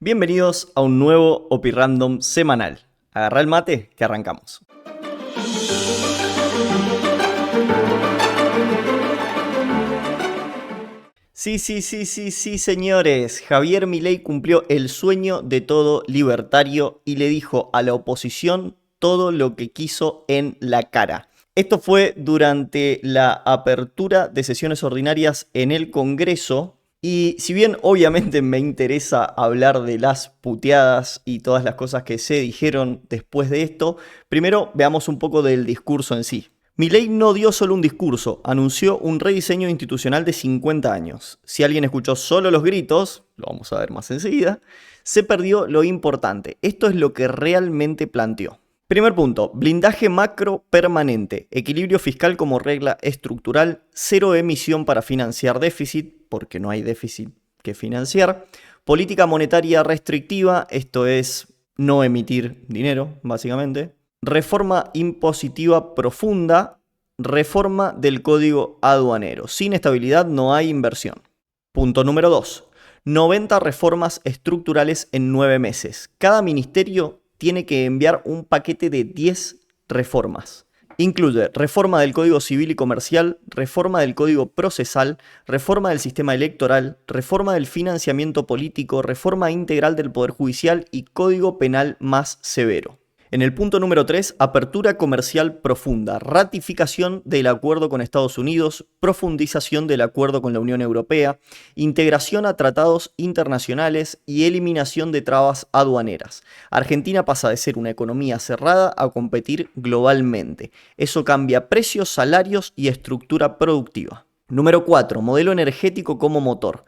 Bienvenidos a un nuevo OpiRandom semanal. Agarrá el mate que arrancamos. Sí, señores. Javier Milei cumplió el sueño de todo libertario y le dijo a la oposición todo lo que quiso en la cara. Esto fue durante la apertura de sesiones ordinarias en el Congreso. Y si bien obviamente me interesa hablar de las puteadas y todas las cosas que se dijeron después de esto, primero veamos un poco del discurso en sí. Milei no dio solo un discurso, anunció un rediseño institucional de 50 años. Si alguien escuchó solo los gritos, lo vamos a ver más enseguida, se perdió lo importante. Esto es lo que realmente planteó. Primer punto, blindaje macro permanente, equilibrio fiscal como regla estructural, cero emisión para financiar déficit, porque no hay déficit que financiar, política monetaria restrictiva, esto es no emitir dinero, básicamente, reforma impositiva profunda, reforma del código aduanero. Sin estabilidad no hay inversión. Punto número 2, 90 reformas estructurales en 9 meses. Cada ministerio tiene que enviar un paquete de 10 reformas. Incluye reforma del Código Civil y Comercial, reforma del Código Procesal, reforma del sistema electoral, reforma del financiamiento político, reforma integral del Poder Judicial y Código Penal más severo. En el punto número 3, apertura comercial profunda, ratificación del acuerdo con Estados Unidos, profundización del acuerdo con la Unión Europea, integración a tratados internacionales y eliminación de trabas aduaneras. Argentina pasa de ser una economía cerrada a competir globalmente. Eso cambia precios, salarios y estructura productiva. Número 4, modelo energético como motor.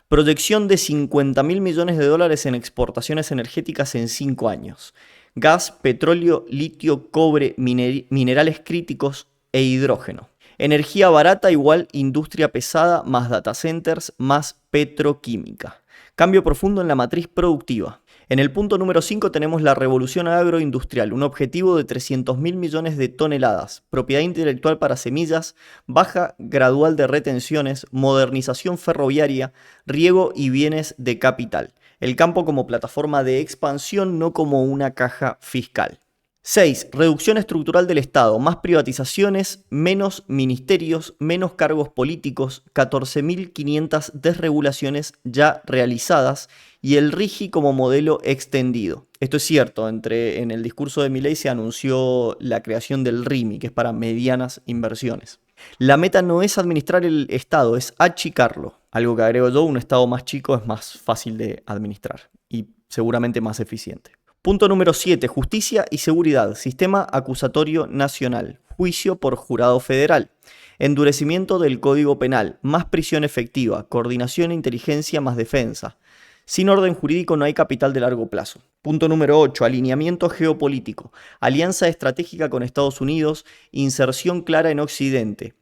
Proyección de $50.000 millones en exportaciones energéticas en 5 años. Gas, petróleo, litio, cobre, minerales críticos e hidrógeno. Energía barata igual industria pesada más data centers más petroquímica. Cambio profundo en la matriz productiva. En el punto número 5 tenemos la revolución agroindustrial, un objetivo de 300.000 millones de toneladas, propiedad intelectual para semillas, baja gradual de retenciones, modernización ferroviaria, riego y bienes de capital. El campo como plataforma de expansión, no como una caja fiscal. 6. Reducción estructural del Estado, más privatizaciones, menos ministerios, menos cargos políticos, 14.500 desregulaciones ya realizadas y el RIGI como modelo extendido. Esto es cierto, en el discurso de Milei se anunció la creación del RIMI, que es para medianas inversiones. La meta no es administrar el Estado, es achicarlo. Algo que agrego yo, un Estado más chico es más fácil de administrar y seguramente más eficiente. Punto número 7. Justicia y seguridad. Sistema acusatorio nacional. Juicio por jurado federal. Endurecimiento del Código Penal. Más prisión efectiva. Coordinación e inteligencia más defensa. Sin orden jurídico no hay capital de largo plazo. Punto número 8. Alineamiento geopolítico. Alianza estratégica con Estados Unidos. Inserción clara en Occidente.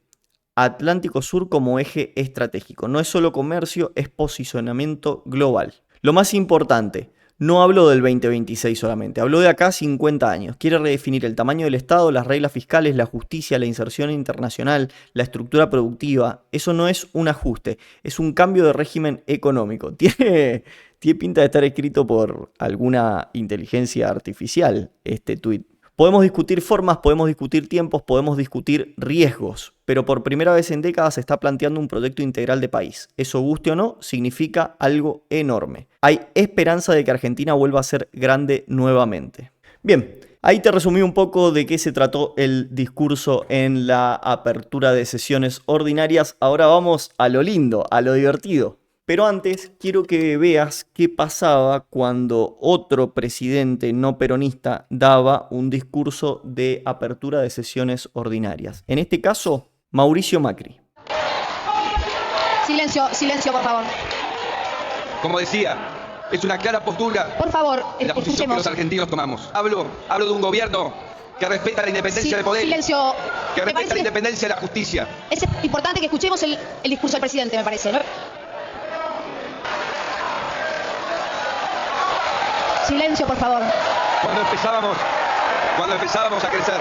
Atlántico Sur como eje estratégico. No es solo comercio, es posicionamiento global. Lo más importante, no habló del 2026 solamente, habló de acá 50 años. Quiere redefinir el tamaño del Estado, las reglas fiscales, la justicia, la inserción internacional, la estructura productiva. Eso no es un ajuste, es un cambio de régimen económico. Tiene pinta de estar escrito por alguna inteligencia artificial este tuit. Podemos discutir formas, podemos discutir tiempos, podemos discutir riesgos, pero por primera vez en décadas se está planteando un proyecto integral de país. Eso, guste o no, significa algo enorme. Hay esperanza de que Argentina vuelva a ser grande nuevamente. Bien, ahí te resumí un poco de qué se trató el discurso en la apertura de sesiones ordinarias. Ahora vamos a lo lindo, a lo divertido. Pero antes quiero que veas qué pasaba cuando otro presidente no peronista daba un discurso de apertura de sesiones ordinarias. En este caso, Mauricio Macri. Silencio, por favor. Como decía, es una clara postura. Por favor, la posición escuchemos. que los argentinos tomamos. Hablo de un gobierno que respeta la independencia del poder. Silencio. Que respeta la independencia de la justicia. Es importante que escuchemos el discurso del presidente, me parece, ¿no? Silencio, por favor. Cuando empezábamos a crecer.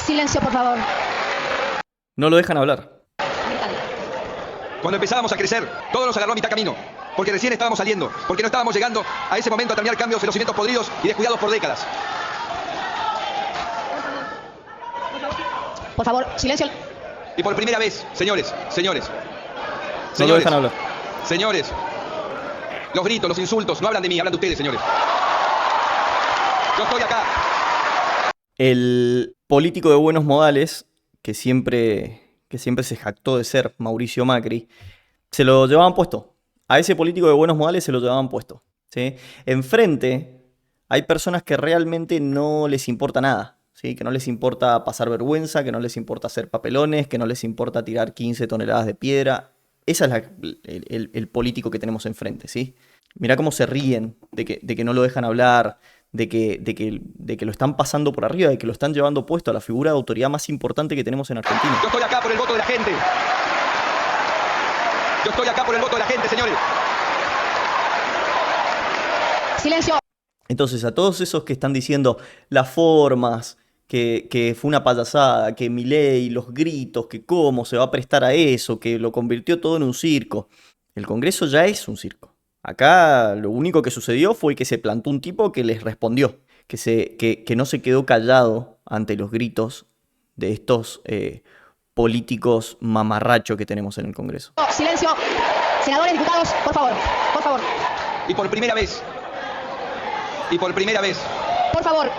Silencio, por favor. No lo dejan hablar. cuando empezábamos a crecer, todo nos agarró a mitad camino, porque recién estábamos saliendo, porque no estábamos llegando a ese momento a terminar cambios en los cimientos podridos y descuidados por décadas. Por favor, silencio. Y por primera vez, señores, No lo dejan hablar. señores, los gritos, los insultos, no hablan de mí, hablan de ustedes, señores. Yo estoy acá. El político de buenos modales, que siempre se jactó de ser Mauricio Macri, se lo llevaban puesto. A ese político de buenos modales se lo llevaban puesto, ¿sí? Enfrente hay personas que realmente no les importa nada, ¿sí? Que no les importa pasar vergüenza, que no les importa hacer papelones, que no les importa tirar 15 toneladas de piedra. Ese es el político que tenemos enfrente, ¿sí? Mirá cómo se ríen de que no lo dejan hablar, de que lo están pasando por arriba, de que lo están llevando puesto a la figura de autoridad más importante que tenemos en Argentina. Yo estoy acá por el voto de la gente. Yo estoy acá por el voto de la gente, señores. Silencio. Entonces, a todos esos que están diciendo las formas, que fue una payasada, que Milei, los gritos, que cómo se va a prestar a eso, que lo convirtió todo en un circo. El Congreso ya es un circo. Acá lo único que sucedió fue que se plantó un tipo que les respondió, que no se quedó callado ante los gritos de estos políticos mamarrachos que tenemos en el Congreso. Silencio. Senadores, diputados, por favor. Por favor. Y por primera vez, Por favor.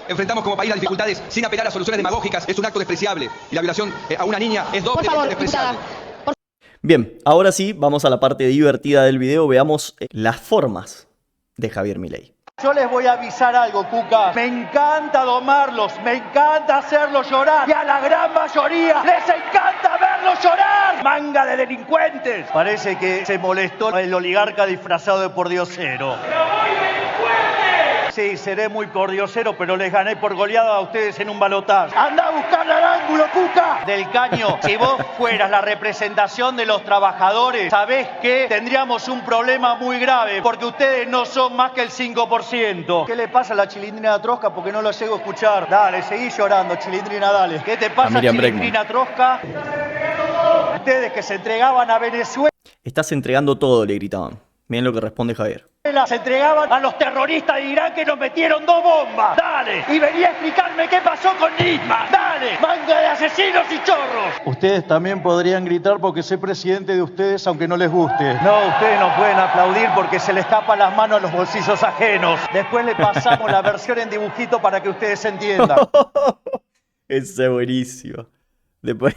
enfrentamos como país las dificultades sin apelar a soluciones demagógicas. Es un acto despreciable. Y la violación a una niña es Por doblemente favor, despreciable. diputada. Bien, ahora sí, vamos a la parte divertida del video. Veamos las formas de Javier Milei. Yo les voy a avisar algo, Cuca. Me encanta domarlos, me encanta hacerlos llorar. Y a la gran mayoría les encanta verlos llorar. Manga de delincuentes. Parece que se molestó el oligarca disfrazado de pordiosero. Sí, seré muy pordiosero, pero les gané por goleada a ustedes en un balotaje. ¡Anda a buscarle al ángulo, Cuca! Del Caño, si vos fueras la representación de los trabajadores, ¿sabés qué? Tendríamos un problema muy grave, porque ustedes no son más que el 5%. ¿Qué le pasa a la Chilindrina Trosca? Porque no lo llego a escuchar. Dale, seguí llorando, Chilindrina, dale. ¿Qué te pasa, Miriam Chilindrina Trosca? Ustedes que se entregaban a Venezuela. Estás entregando todo, le gritaban. Miren lo que responde Javier. Se entregaban a los terroristas de Irán que nos metieron 2 bombas. Dale. Y venía a explicarme qué pasó con Nisman. Dale. Manga de asesinos y chorros. Ustedes también podrían gritar porque soy presidente de ustedes aunque no les guste. No, ustedes no pueden aplaudir porque se les escapan las manos a los bolsillos ajenos. Después le pasamos la versión en dibujito para que ustedes entiendan. Ese es buenísimo. Después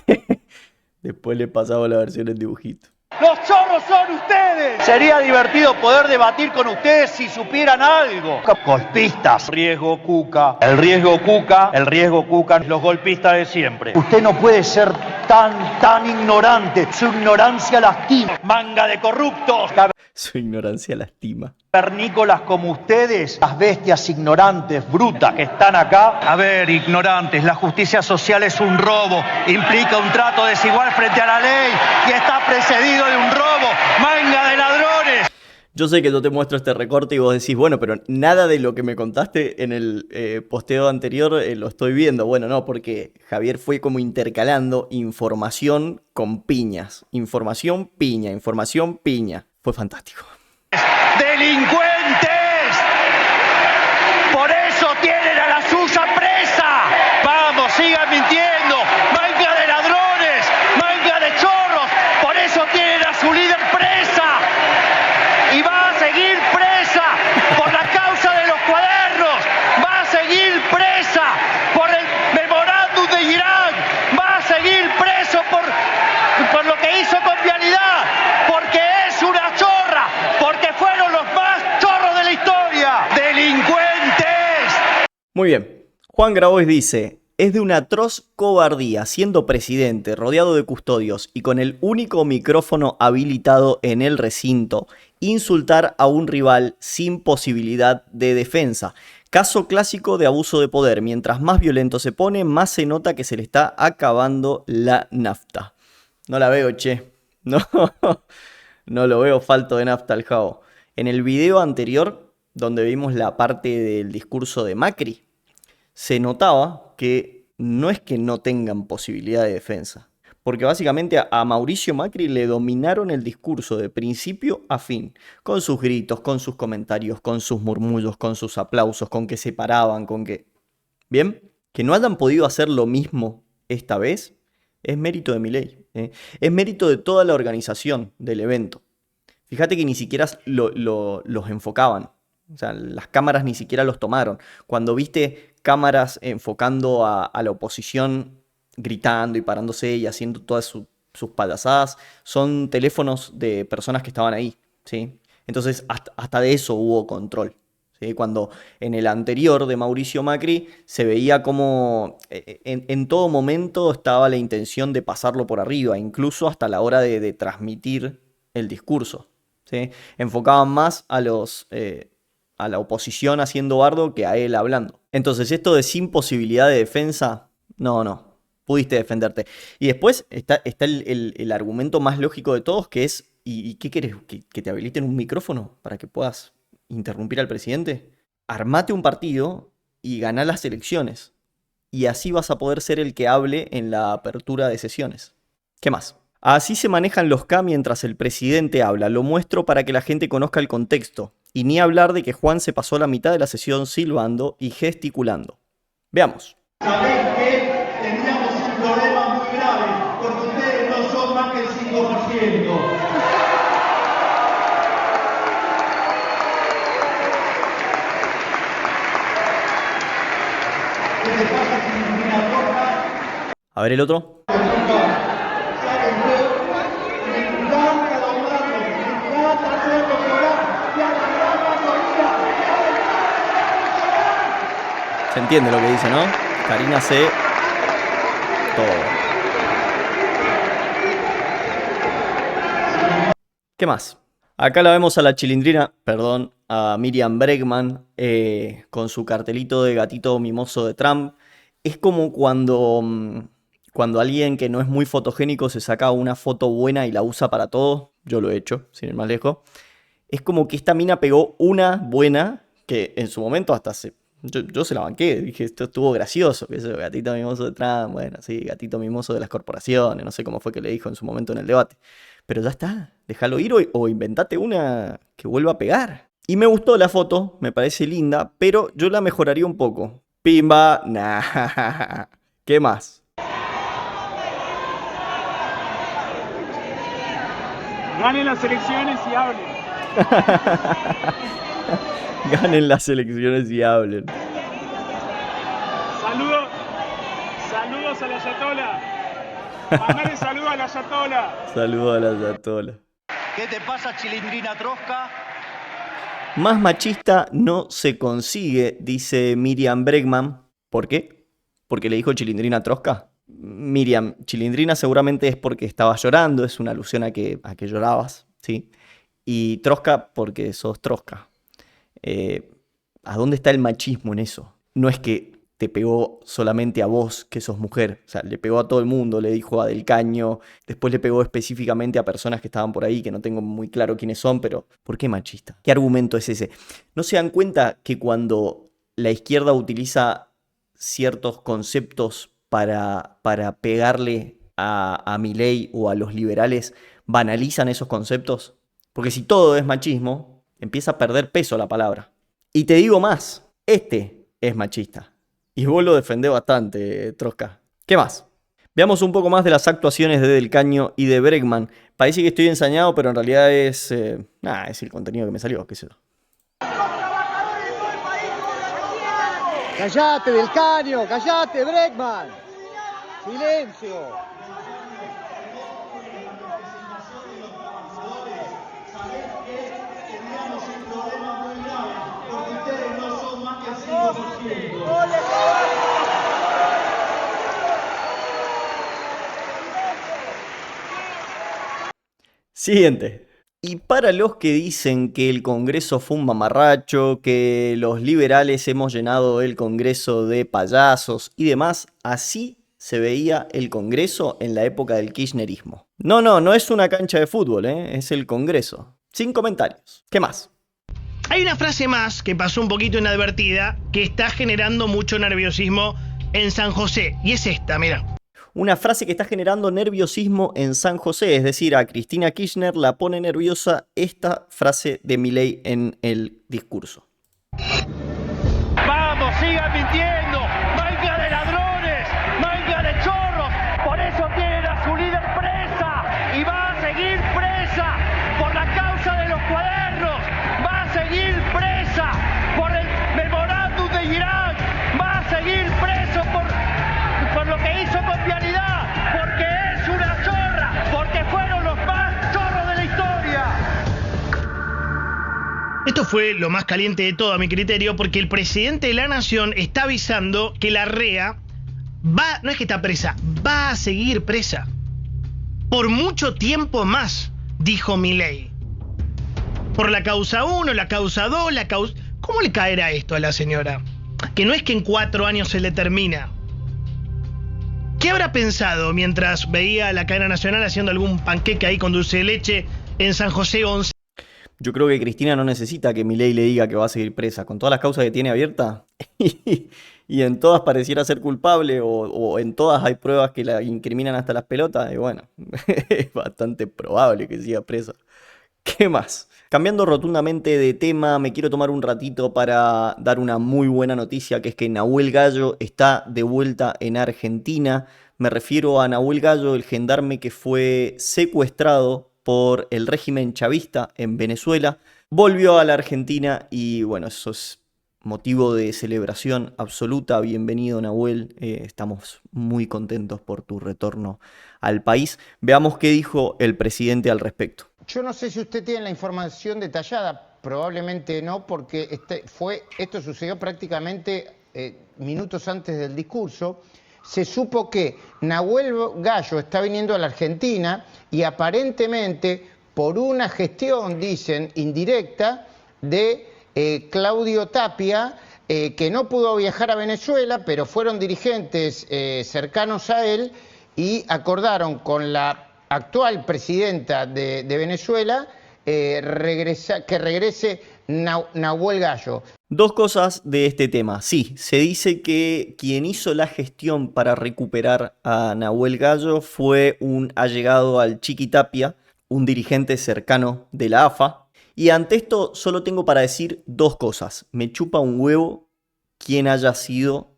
le pasamos la versión en dibujito. ¡Los chorros son ustedes! Sería divertido poder debatir con ustedes si supieran algo. Golpistas. Riesgo Cuca. El riesgo Cuca. Los golpistas de siempre. Usted no puede ser tan ignorante. Su ignorancia lastima. Manga de corruptos. Su ignorancia lastima. Cavernícolas como ustedes, las bestias ignorantes, brutas que están acá. A ver, ignorantes, la justicia social es un robo, implica un trato desigual frente a la ley y está precedido de un robo. ¡Manga de ladrones! Yo sé que yo te muestro este recorte y vos decís, bueno, pero nada de lo que me contaste en el posteo anterior lo estoy viendo. Bueno, no, porque Javier fue como intercalando información con piñas. Información, piña, información, piña. Fue fantástico. ¡Delincuentes! Por eso tienen a la suya presa. Vamos, sigan mintiendo. Manga de ladrones, manga de chorros. Por eso tienen a su líder presa. Y va a seguir presa por la causa de los cuadernos. Va a seguir presa por el memorándum de Irán. Va a seguir preso por lo que hizo con Vialidad. Porque es una chorra. Porque fueron los más chorros de la historia. ¡Delincuentes! Muy bien. Juan Grabois dice, es de una atroz cobardía, siendo presidente, rodeado de custodios y con el único micrófono habilitado en el recinto, insultar a un rival sin posibilidad de defensa. Caso clásico de abuso de poder. Mientras más violento se pone, más se nota que se le está acabando la nafta. No la veo, che. No, no lo veo falto de nafta al jabo. En el video anterior, donde vimos la parte del discurso de Macri, se notaba que no es que no tengan posibilidad de defensa. Porque básicamente a Mauricio Macri le dominaron el discurso de principio a fin, con sus gritos, con sus comentarios, con sus murmullos, con sus aplausos, con que se paraban, con que... Bien, que no hayan podido hacer lo mismo esta vez es mérito de Milei, ¿eh? Es mérito de toda la organización del evento. Fíjate que ni siquiera los enfocaban. O sea, las cámaras ni siquiera los tomaron. Cuando viste cámaras enfocando a la oposición gritando y parándose y haciendo todas sus payasadas, son teléfonos de personas que estaban ahí, ¿sí? Entonces hasta de eso hubo control, ¿sí? Cuando en el anterior de Mauricio Macri se veía como en todo momento estaba la intención de pasarlo por arriba, incluso hasta la hora de transmitir el discurso, ¿sí? Enfocaban más a la oposición haciendo bardo que a él hablando. Entonces esto de sin posibilidad de defensa, no. Pudiste defenderte. Y después está el argumento más lógico de todos, que es, ¿y qué querés? ¿Que te habiliten un micrófono para que puedas interrumpir al presidente? Armate un partido y ganá las elecciones. Y así vas a poder ser el que hable en la apertura de sesiones. ¿Qué más? Así se manejan los K mientras el presidente habla. Lo muestro para que la gente conozca el contexto. Y ni hablar de que Juan se pasó la mitad de la sesión silbando y gesticulando. Veamos. ¿Sabés qué? Teníamos un problema muy grave, porque ustedes no son más que el 5%. ¿Qué te pasa si Cristina Roja? A ver el otro. ¿Saben qué? Me encanta doblarlo, me encanta hacerlo llorar, y a la gran mayoría. Se entiende lo que dice, ¿no? Karina C. Todo. ¿Qué más? Acá la vemos a la chilindrina, perdón, a Miriam Bregman, con su cartelito de gatito mimoso de Trump. Es como cuando alguien que no es muy fotogénico se saca una foto buena y la usa para todo. Yo lo he hecho, sin ir más lejos. Es como que esta mina pegó una buena que en su momento hasta yo se la banqué, dije, esto estuvo gracioso, que eso, gatito mimoso de Trump, bueno, sí, gatito mimoso de las corporaciones, no sé cómo fue que le dijo en su momento en el debate. Pero ya está, déjalo ir o inventate una que vuelva a pegar. Y me gustó la foto, me parece linda, pero yo la mejoraría un poco. Pimba, nah. ¿Qué más? Ganen las elecciones y hablen. Ganen las elecciones y hablen. Saludos a la Yatola. Mandale saludos a la Yatola. Saludos a la Yatola. ¿Qué te pasa, chilindrina trosca? Más machista no se consigue, dice Miriam Bregman. ¿Por qué? ¿Porque le dijo chilindrina trosca? Miriam, chilindrina seguramente es porque estabas llorando, es una alusión a que llorabas, ¿sí? Y trosca porque sos trosca. ¿A dónde está el machismo en eso? No es que te pegó solamente a vos, que sos mujer. O sea, le pegó a todo el mundo, le dijo a Del Caño, después le pegó específicamente a personas que estaban por ahí, que no tengo muy claro quiénes son, pero ¿por qué machista? ¿Qué argumento es ese? ¿No se dan cuenta que cuando la izquierda utiliza ciertos conceptos para pegarle a Milei o a los liberales, banalizan esos conceptos? Porque si todo es machismo, empieza a perder peso la palabra. Y te digo más, este es machista. Y vos lo defendés bastante, Trosca. ¿Qué más? Veamos un poco más de las actuaciones de Del Caño y de Bregman. Parece que estoy ensañado, pero en realidad es el contenido que me salió, qué sé yo. ¡Callate, Del Caño! ¡Callate, Bregman! ¡Silencio! Siguiente. Y para los que dicen que el Congreso fue un mamarracho, que los liberales hemos llenado el Congreso de payasos y demás, así se veía el Congreso en la época del kirchnerismo. No es una cancha de fútbol, es el Congreso. Sin comentarios. ¿Qué más? Hay una frase más que pasó un poquito inadvertida que está generando mucho nerviosismo en San José. Y es esta, mira. Una frase que está generando nerviosismo en San José, es decir, a Cristina Kirchner la pone nerviosa esta frase de Milei en el discurso. Vamos, sigan mintiendo. Manga de ladrones, manga de chorros. Por eso tienen a su líder presa y va a seguir presa por la causa de los cuadernos. Va a seguir presa por el memorándum de Irán. Va a seguir preso por lo que hizo con Vialidad, porque es una chorra, porque fueron los más chorros de la historia. Esto fue lo más caliente de todo a mi criterio, porque el presidente de la nación está avisando que la REA no es que está presa, va a seguir presa. Por mucho tiempo más, dijo Milei. Por la causa 1, la causa 2, la causa... ¿Cómo le caerá esto a la señora? Que no es que en 4 años se le termina. ¿Qué habrá pensado mientras veía a la cadena nacional haciendo algún panqueque ahí con dulce de leche en San José 11? Yo creo que Cristina no necesita que Milei le diga que va a seguir presa. Con todas las causas que tiene abiertas y en todas pareciera ser culpable o en todas hay pruebas que la incriminan hasta las pelotas, y bueno, es bastante probable que siga presa. ¿Qué más? Cambiando rotundamente de tema, me quiero tomar un ratito para dar una muy buena noticia, que es que Nahuel Gallo está de vuelta en Argentina. Me refiero a Nahuel Gallo, el gendarme que fue secuestrado por el régimen chavista en Venezuela. Volvió a la Argentina y bueno, eso es motivo de celebración absoluta. Bienvenido, Nahuel. Estamos muy contentos por tu retorno al país. Veamos qué dijo el presidente al respecto. Yo no sé si usted tiene la información detallada, probablemente no, porque esto sucedió prácticamente minutos antes del discurso. Se supo que Nahuel Gallo está viniendo a la Argentina y aparentemente por una gestión, dicen, indirecta de Claudio Tapia, que no pudo viajar a Venezuela, pero fueron dirigentes cercanos a él y acordaron con la actual presidenta de Venezuela que regrese Nahuel Gallo. Dos cosas de este tema. Sí, se dice que quien hizo la gestión para recuperar a Nahuel Gallo fue un allegado al Chiqui Tapia, un dirigente cercano de la AFA. Y ante esto solo tengo para decir dos cosas. Me chupa un huevo quién haya sido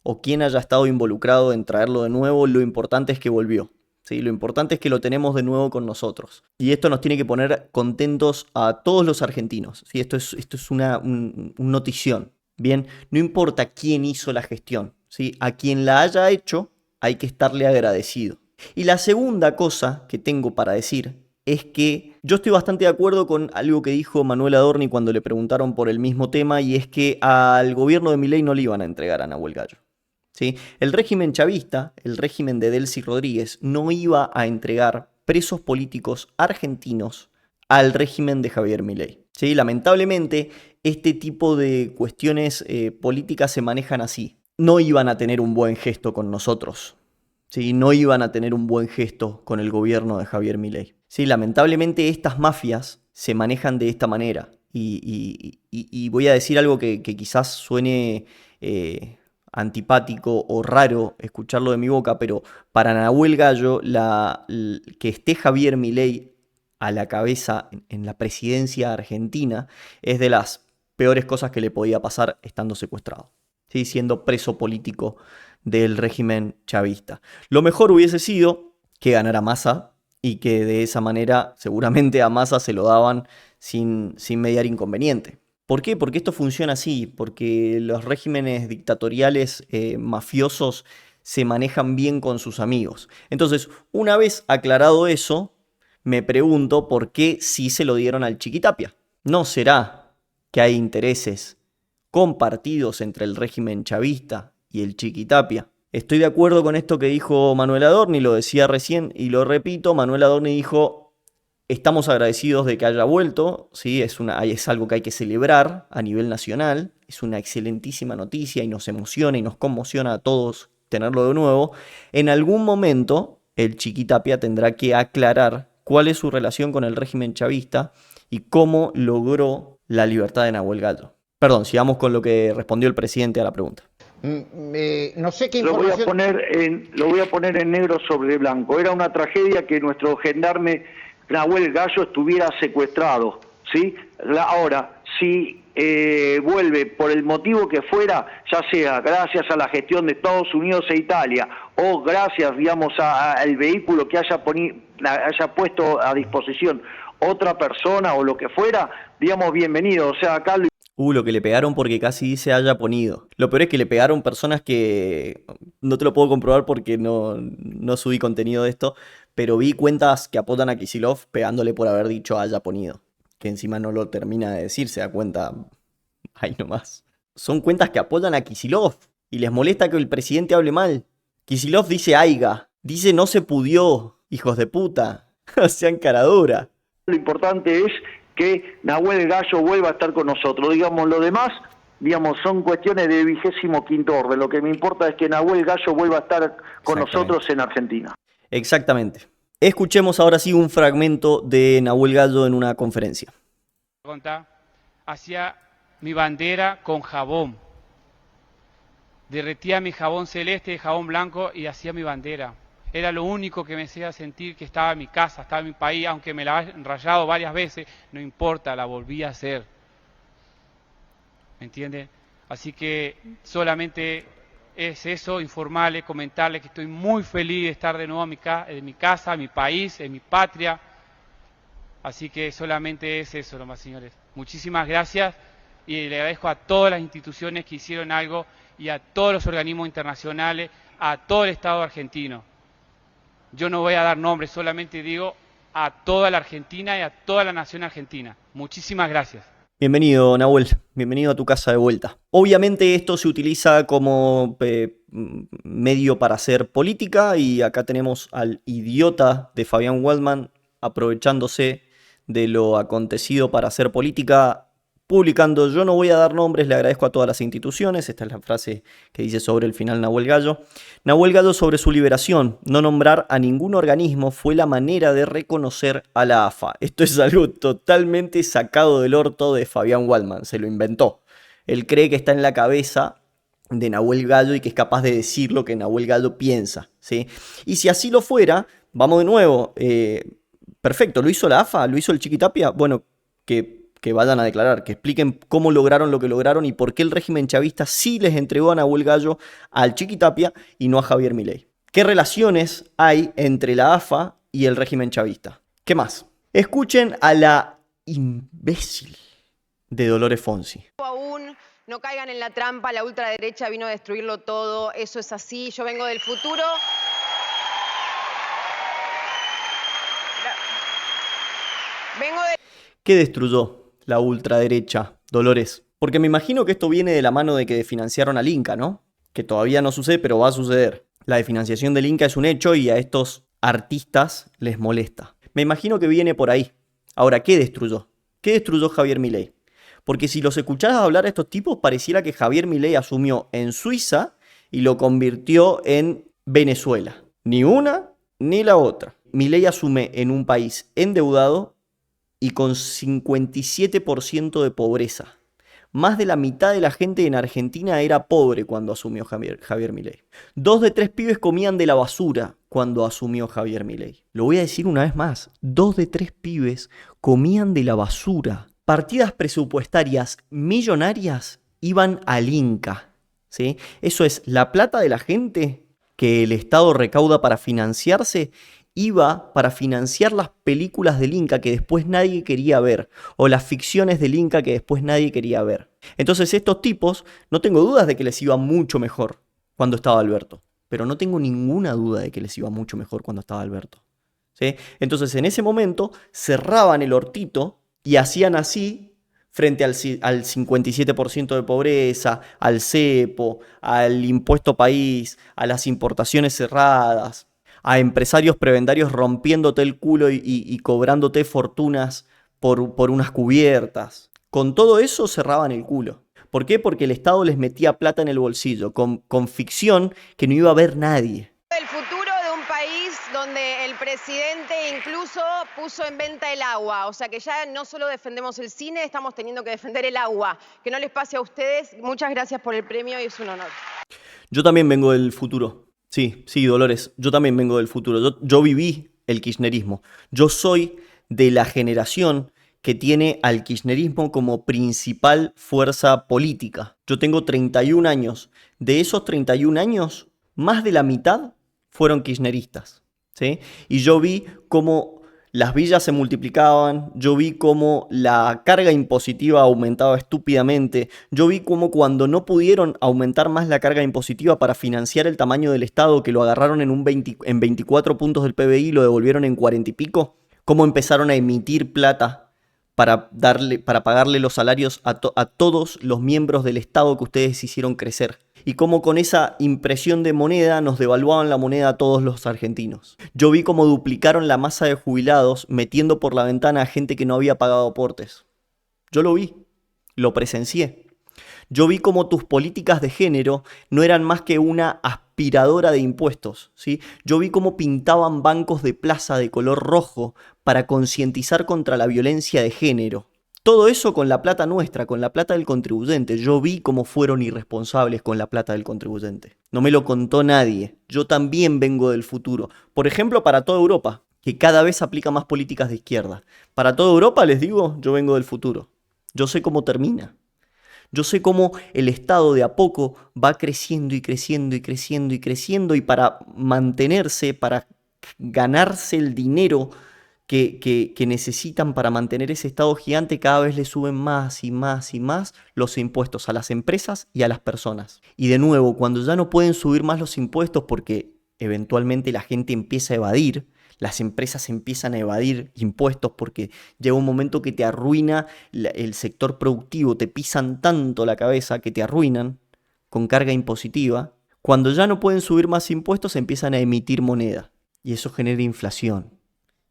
o quién haya estado involucrado en traerlo de nuevo. Lo importante es que volvió. ¿Sí? Lo importante es que lo tenemos de nuevo con nosotros. Y esto nos tiene que poner contentos a todos los argentinos. ¿Sí? Esto es un notición. Bien, no importa quién hizo la gestión. ¿Sí? A quien la haya hecho hay que estarle agradecido. Y la segunda cosa que tengo para decir es que yo estoy bastante de acuerdo con algo que dijo Manuel Adorni cuando le preguntaron por el mismo tema, y es que al gobierno de Milei no le iban a entregar a Nahuel Gallo. ¿Sí? El régimen chavista, el régimen de Delcy Rodríguez, no iba a entregar presos políticos argentinos al régimen de Javier Milei. ¿Sí? Lamentablemente, este tipo de cuestiones políticas se manejan así. No iban a tener un buen gesto con nosotros. ¿Sí? No iban a tener un buen gesto con el gobierno de Javier Milei. ¿Sí? Lamentablemente, estas mafias se manejan de esta manera. Y voy a decir algo que quizás suene antipático o raro escucharlo de mi boca, pero para Nahuel Gallo, que esté Javier Milei a la cabeza en la presidencia argentina es de las peores cosas que le podía pasar estando secuestrado, ¿sí? Siendo preso político del régimen chavista. Lo mejor hubiese sido que ganara Massa y que de esa manera seguramente a Massa se lo daban sin mediar inconveniente. ¿Por qué? Porque esto funciona así, porque los regímenes dictatoriales mafiosos se manejan bien con sus amigos. Entonces, una vez aclarado eso, me pregunto por qué sí se lo dieron al Chiqui Tapia. ¿No será que hay intereses compartidos entre el régimen chavista y el Chiqui Tapia? Estoy de acuerdo con esto que dijo Manuel Adorni, lo decía recién y lo repito. Manuel Adorni dijo: estamos agradecidos de que haya vuelto, ¿sí? Es algo que hay que celebrar a nivel nacional, es una excelentísima noticia y nos emociona y nos conmociona a todos tenerlo de nuevo. En algún momento el Chiqui Tapia tendrá que aclarar cuál es su relación con el régimen chavista y cómo logró la libertad de Nahuel Gallo. Perdón, sigamos con lo que respondió el presidente a la pregunta. No sé qué Lo voy información... a poner en negro sobre blanco. Era una tragedia que nuestro gendarme Nahuel Gallo estuviera secuestrado, ¿sí? Ahora, si vuelve por el motivo que fuera, ya sea gracias a la gestión de Estados Unidos e Italia o gracias, digamos, al vehículo que haya puesto a disposición otra persona o lo que fuera, digamos, bienvenido. O sea, acá... Lo que le pegaron porque casi dice haya ponido. Lo peor es que le pegaron personas que no te lo puedo comprobar porque no subí contenido de esto, pero vi cuentas que apodan a Kicillof pegándole por haber dicho haya ponido. Que encima no lo termina de decir, se da cuenta ahí nomás. Son cuentas que apoyan a Kicillof y les molesta que el presidente hable mal. Kicillof dice aiga, dice no se pudió, hijos de puta, sean cara dura. Lo importante es que Nahuel Gallo vuelva a estar con nosotros. Digamos, lo demás, digamos, son cuestiones de 25º orden. Lo que me importa es que Nahuel Gallo vuelva a estar con nosotros en Argentina. Exactamente. Escuchemos ahora sí un fragmento de Nahuel Gallo en una conferencia. Hacía mi bandera con jabón. Derretía mi jabón celeste y jabón blanco y hacía mi bandera. Era lo único que me hacía sentir que estaba en mi casa, estaba en mi país, aunque me la hayan rayado varias veces, no importa, la volví a hacer. ¿Me entienden? Así que solamente es eso, informarles, comentarles que estoy muy feliz de estar de nuevo en mi casa, en mi país, en mi patria. Así que solamente es eso, nomás, señores. Muchísimas gracias y le agradezco a todas las instituciones que hicieron algo y a todos los organismos internacionales, a todo el Estado argentino. Yo no voy a dar nombres, solamente digo a toda la Argentina y a toda la nación argentina. Muchísimas gracias. Bienvenido, Nahuel. Bienvenido a tu casa de vuelta. Obviamente esto se utiliza como medio para hacer política y acá tenemos al idiota de Fabián Waldman aprovechándose de lo acontecido para hacer política, publicando yo no voy a dar nombres, le agradezco a todas las instituciones. Esta es la frase que dice sobre el final Nahuel Gallo. Nahuel Gallo sobre su liberación, no nombrar a ningún organismo fue la manera de reconocer a la AFA. Esto es algo totalmente sacado del orto de Fabián Waldman, se lo inventó. Él cree que está en la cabeza de Nahuel Gallo y que es capaz de decir lo que Nahuel Gallo piensa, ¿sí? Y si así lo fuera, vamos de nuevo, perfecto, ¿lo hizo la AFA? ¿Lo hizo el Chiquitapia? Bueno, que vayan a declarar, que expliquen cómo lograron lo que lograron y por qué el régimen chavista sí les entregó a Nahuel Gallo al Chiquitapia y no a Javier Milei. ¿Qué relaciones hay entre la AFA y el régimen chavista? ¿Qué más? Escuchen a la imbécil de Dolores Fonsi. Aún no caigan en la trampa, la ultraderecha vino a destruirlo todo, eso es así, yo vengo del futuro. ¿Qué destruyó la ultraderecha, Dolores? Porque me imagino que esto viene de la mano de que desfinanciaron al Inca, ¿no? Que todavía no sucede, pero va a suceder. La desfinanciación del Inca es un hecho y a estos artistas les molesta. Me imagino que viene por ahí. Ahora, ¿qué destruyó? ¿Qué destruyó Javier Milei? Porque si los escucharas hablar a estos tipos, pareciera que Javier Milei asumió en Suiza y lo convirtió en Venezuela. Ni una ni la otra. Milei asume en un país endeudado y con 57% de pobreza. Más de la mitad de la gente en Argentina era pobre cuando asumió Javier Milei. 2 de 3 pibes comían de la basura cuando asumió Javier Milei. Lo voy a decir una vez más. 2 de 3 pibes comían de la basura. Partidas presupuestarias millonarias iban al Inca, ¿sí? Eso es, la plata de la gente que el Estado recauda para financiarse iba para financiar las películas del Inca que después nadie quería ver, o las ficciones del Inca que después nadie quería ver. Entonces estos tipos, no tengo dudas de que les iba mucho mejor cuando estaba Alberto, pero no tengo ninguna duda de que les iba mucho mejor cuando estaba Alberto, ¿sí? Entonces en ese momento cerraban el hortito y hacían así frente al 57% de pobreza, al cepo, al impuesto país, a las importaciones cerradas, a empresarios prebendarios rompiéndote el culo y cobrándote fortunas por unas cubiertas. Con todo eso cerraban el culo. ¿Por qué? Porque el Estado les metía plata en el bolsillo, con ficción que no iba a ver nadie. El futuro de un país donde el presidente incluso puso en venta el agua. O sea que ya no solo defendemos el cine, estamos teniendo que defender el agua. Que no les pase a ustedes. Muchas gracias por el premio y es un honor. Yo también vengo del futuro. Sí, Dolores, yo también vengo del futuro. Yo viví el kirchnerismo. Yo soy de la generación que tiene al kirchnerismo como principal fuerza política. Yo tengo 31 años. De esos 31 años, más de la mitad fueron kirchneristas, ¿sí? Y yo vi cómo las villas se multiplicaban, yo vi cómo la carga impositiva aumentaba estúpidamente, yo vi cómo cuando no pudieron aumentar más la carga impositiva para financiar el tamaño del Estado, que lo agarraron en 24 puntos del PBI y lo devolvieron en 40 y pico, cómo empezaron a emitir plata para pagarle los salarios a todos los miembros del Estado que ustedes hicieron crecer. Y cómo con esa impresión de moneda nos devaluaban la moneda a todos los argentinos. Yo vi cómo duplicaron la masa de jubilados metiendo por la ventana a gente que no había pagado aportes. Yo lo vi, lo presencié. Yo vi cómo tus políticas de género no eran más que una aspiradora de impuestos, ¿sí? Yo vi cómo pintaban bancos de plaza de color rojo para concientizar contra la violencia de género. Todo eso con la plata nuestra, con la plata del contribuyente. Yo vi cómo fueron irresponsables con la plata del contribuyente. No me lo contó nadie. Yo también vengo del futuro. Por ejemplo, para toda Europa, que cada vez aplica más políticas de izquierda. Para toda Europa, les digo, yo vengo del futuro. Yo sé cómo termina. Yo sé cómo el Estado de a poco va creciendo y creciendo y creciendo y creciendo, y para mantenerse, para ganarse el dinero que necesitan para mantener ese Estado gigante, cada vez le suben más y más y más los impuestos a las empresas y a las personas. Y de nuevo, cuando ya no pueden subir más los impuestos porque eventualmente la gente empieza a evadir, las empresas empiezan a evadir impuestos porque llega un momento que te arruina el sector productivo, te pisan tanto la cabeza que te arruinan con carga impositiva. Cuando ya no pueden subir más impuestos, empiezan a emitir moneda y eso genera inflación.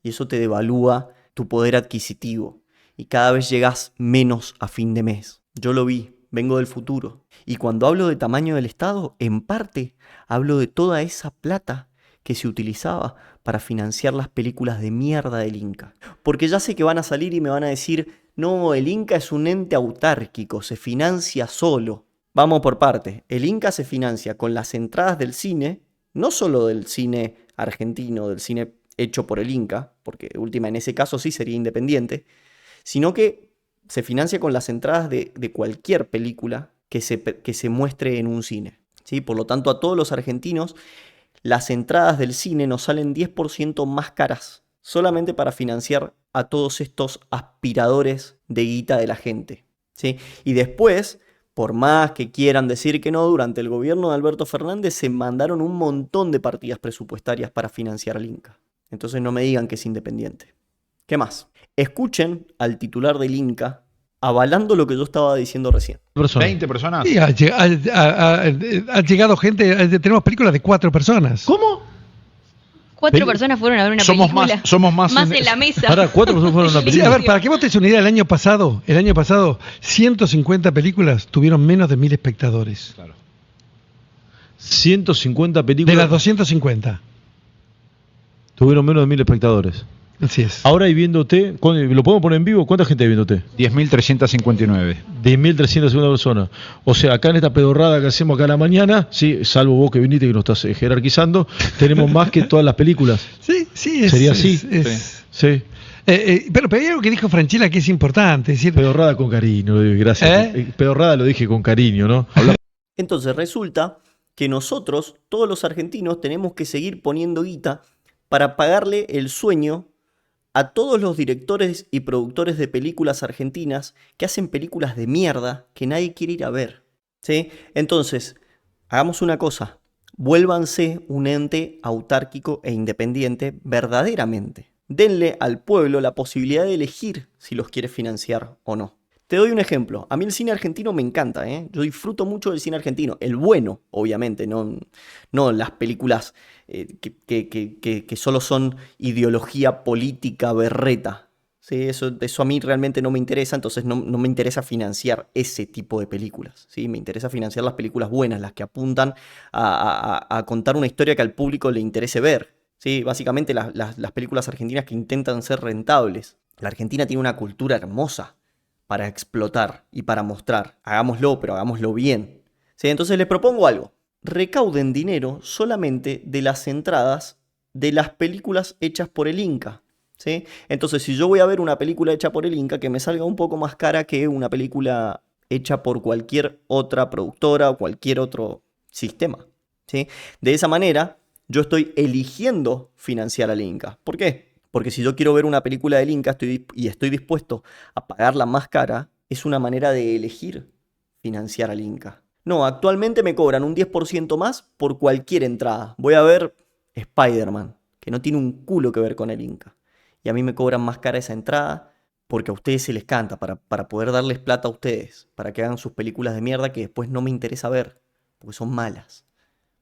Y eso te devalúa tu poder adquisitivo. Y cada vez llegas menos a fin de mes. Yo lo vi, vengo del futuro. Y cuando hablo de tamaño del Estado, en parte hablo de toda esa plata que se utilizaba para financiar las películas de mierda del Inca. Porque ya sé que van a salir y me van a decir, no, el Inca es un ente autárquico, se financia solo. Vamos por parte. El Inca se financia con las entradas del cine, no solo del cine argentino, del cine hecho por el Inca, porque última en ese caso sí sería independiente, sino que se financia con las entradas de cualquier película que se muestre en un cine, ¿sí? Por lo tanto, a todos los argentinos, las entradas del cine nos salen 10% más caras, solamente para financiar a todos estos aspiradores de guita de la gente, ¿sí? Y después, por más que quieran decir que no, durante el gobierno de Alberto Fernández se mandaron un montón de partidas presupuestarias para financiar al Inca. Entonces no me digan que es independiente. ¿Qué más? Escuchen al titular del Inca avalando lo que yo estaba diciendo recién. 20 personas. Sí, ha llegado gente, tenemos películas de 4 personas. ¿Cómo? 4 personas fueron a ver una película. Somos más en la mesa. Ahora 4 personas fueron a una película. Sí, a ver, para que vos te des una idea, el año pasado, 150 películas tuvieron menos de 1000 espectadores. Claro. 150 películas. De las 250. Tuvieron menos de 1000 espectadores. Así es. Ahora, y viéndote, ¿lo podemos poner en vivo? ¿Cuánta gente hay viéndote? 10.359. 10.350 personas. O sea, acá en esta pedorrada que hacemos acá a la mañana, sí, salvo vos que viniste y que nos estás jerarquizando, tenemos más que todas las películas. Sí. ¿Sería así? Sí. Pero hay algo que dijo Franchella que es importante. Es decir, pedorrada con cariño, gracias. Pedorrada lo dije con cariño, ¿no? Entonces resulta que nosotros, todos los argentinos, tenemos que seguir poniendo guita para pagarle el sueño a todos los directores y productores de películas argentinas que hacen películas de mierda que nadie quiere ir a ver, ¿sí? Entonces, hagamos una cosa, vuélvanse un ente autárquico e independiente verdaderamente. Denle al pueblo la posibilidad de elegir si los quiere financiar o no. Te doy un ejemplo. A mí el cine argentino me encanta, ¿eh? Yo disfruto mucho del cine argentino. El bueno, obviamente, no las películas que solo son ideología política berreta. ¿Sí? Eso a mí realmente no me interesa, entonces no me interesa financiar ese tipo de películas. ¿Sí? Me interesa financiar las películas buenas, las que apuntan a contar una historia que al público le interese ver. ¿sí? Básicamente las películas argentinas que intentan ser rentables. La Argentina tiene una cultura hermosa para explotar y para mostrar. Hagámoslo, pero hagámoslo bien. ¿Sí? Entonces les propongo algo. Recauden dinero solamente de las entradas de las películas hechas por el Inca. ¿Sí? Entonces, si yo voy a ver una película hecha por el Inca, que me salga un poco más cara que una película hecha por cualquier otra productora o cualquier otro sistema. ¿Sí? De esa manera, yo estoy eligiendo financiar al Inca. ¿Por qué? Porque si yo quiero ver una película del Inca y estoy dispuesto a pagarla más cara, es una manera de elegir financiar al Inca. No, actualmente me cobran un 10% más por cualquier entrada. Voy a ver Spider-Man, que no tiene un culo que ver con el Inca. Y a mí me cobran más cara esa entrada porque a ustedes se les canta, para poder darles plata a ustedes, para que hagan sus películas de mierda que después no me interesa ver, porque son malas,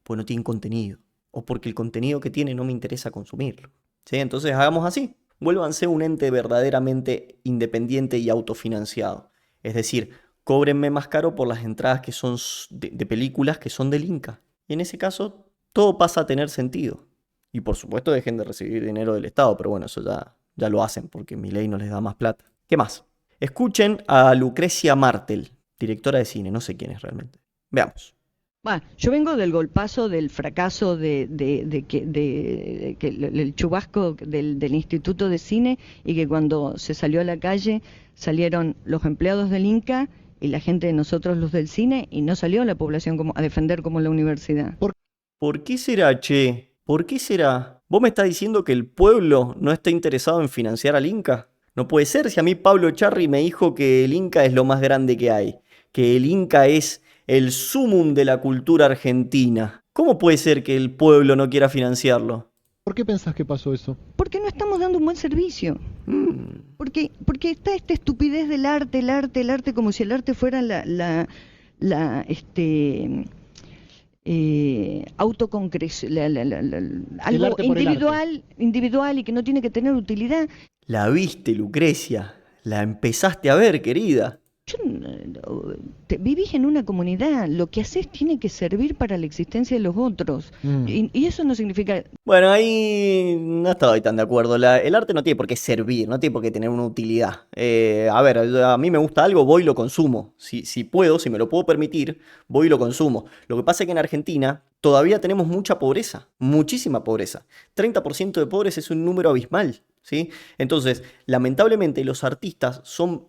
porque no tienen contenido, o porque el contenido que tiene no me interesa consumirlo. ¿Sí? Entonces hagamos así, vuélvanse un ente verdaderamente independiente y autofinanciado. Es decir, cóbrenme más caro por las entradas que son de películas que son del Inca. Y en ese caso, todo pasa a tener sentido. Y por supuesto dejen de recibir dinero del Estado, pero bueno, eso ya lo hacen porque Milei no les da más plata. ¿Qué más? Escuchen a Lucrecia Martel, directora de cine, no sé quién es realmente. Veamos. Bueno, yo vengo del golpazo, del fracaso del chubasco del Instituto de Cine, y que cuando se salió a la calle salieron los empleados del Inca y la gente de nosotros los del cine, y no salió la población a defender como la universidad. ¿Por qué será, che? ¿Por qué será? ¿Vos me estás diciendo que el pueblo no está interesado en financiar al Inca? No puede ser, si a mí Pablo Echarri me dijo que el Inca es lo más grande que hay, que el Inca es el sumum de la cultura argentina. ¿Cómo puede ser que el pueblo no quiera financiarlo? ¿Por qué pensás que pasó eso? Porque no estamos dando un buen servicio. Porque está esta estupidez del arte, el arte, como si el arte fuera autoconcreción, algo individual y que no tiene que tener utilidad. La viste, Lucrecia, la empezaste a ver, querida. Vivís en una comunidad, lo que haces tiene que servir para la existencia de los otros. Y eso no significa... Bueno, ahí no estoy tan de acuerdo. El arte no tiene por qué servir, no tiene por qué tener una utilidad. A ver, a mí me gusta algo, voy y lo consumo. Si puedo, si me lo puedo permitir, voy y lo consumo. Lo que pasa es que en Argentina todavía tenemos mucha pobreza, muchísima pobreza. 30% de pobres es un número abismal, ¿sí? Entonces, lamentablemente los artistas son...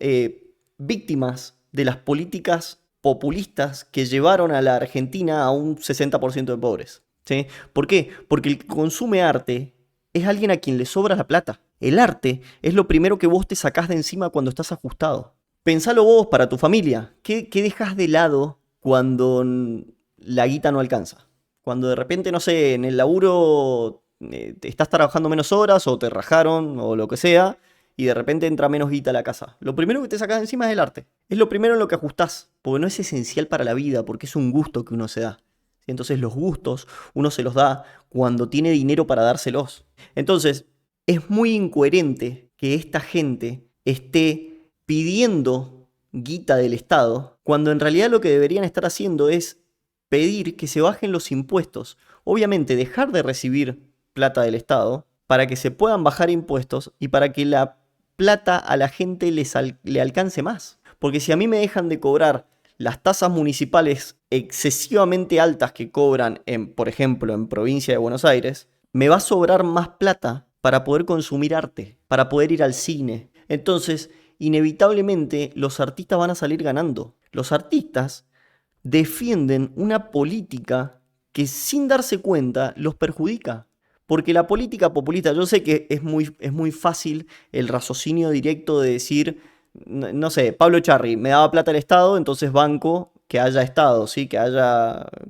víctimas de las políticas populistas que llevaron a la Argentina a un 60% de pobres. ¿Sí? ¿Por qué? Porque el que consume arte es alguien a quien le sobra la plata. El arte es lo primero que vos te sacás de encima cuando estás ajustado. Pensalo vos para tu familia. ¿Qué dejas de lado cuando la guita no alcanza? Cuando de repente, no sé, en el laburo estás trabajando menos horas o te rajaron o lo que sea, y de repente entra menos guita a la casa. Lo primero que te sacas de encima es el arte. Es lo primero en lo que ajustás, porque no es esencial para la vida, porque es un gusto que uno se da. Entonces los gustos uno se los da cuando tiene dinero para dárselos. Entonces es muy incoherente que esta gente esté pidiendo guita del Estado, cuando en realidad lo que deberían estar haciendo es pedir que se bajen los impuestos. Obviamente dejar de recibir plata del Estado para que se puedan bajar impuestos y para que la plata a la gente le alcance más. Porque si a mí me dejan de cobrar las tasas municipales excesivamente altas que cobran, por ejemplo, en provincia de Buenos Aires, me va a sobrar más plata para poder consumir arte, para poder ir al cine. Entonces, inevitablemente, los artistas van a salir ganando. Los artistas defienden una política que sin darse cuenta los perjudica. Porque la política populista, yo sé que es muy fácil el raciocinio directo de decir, no sé, Pablo Echarri me daba plata al Estado, entonces banco que haya Estado, ¿sí? que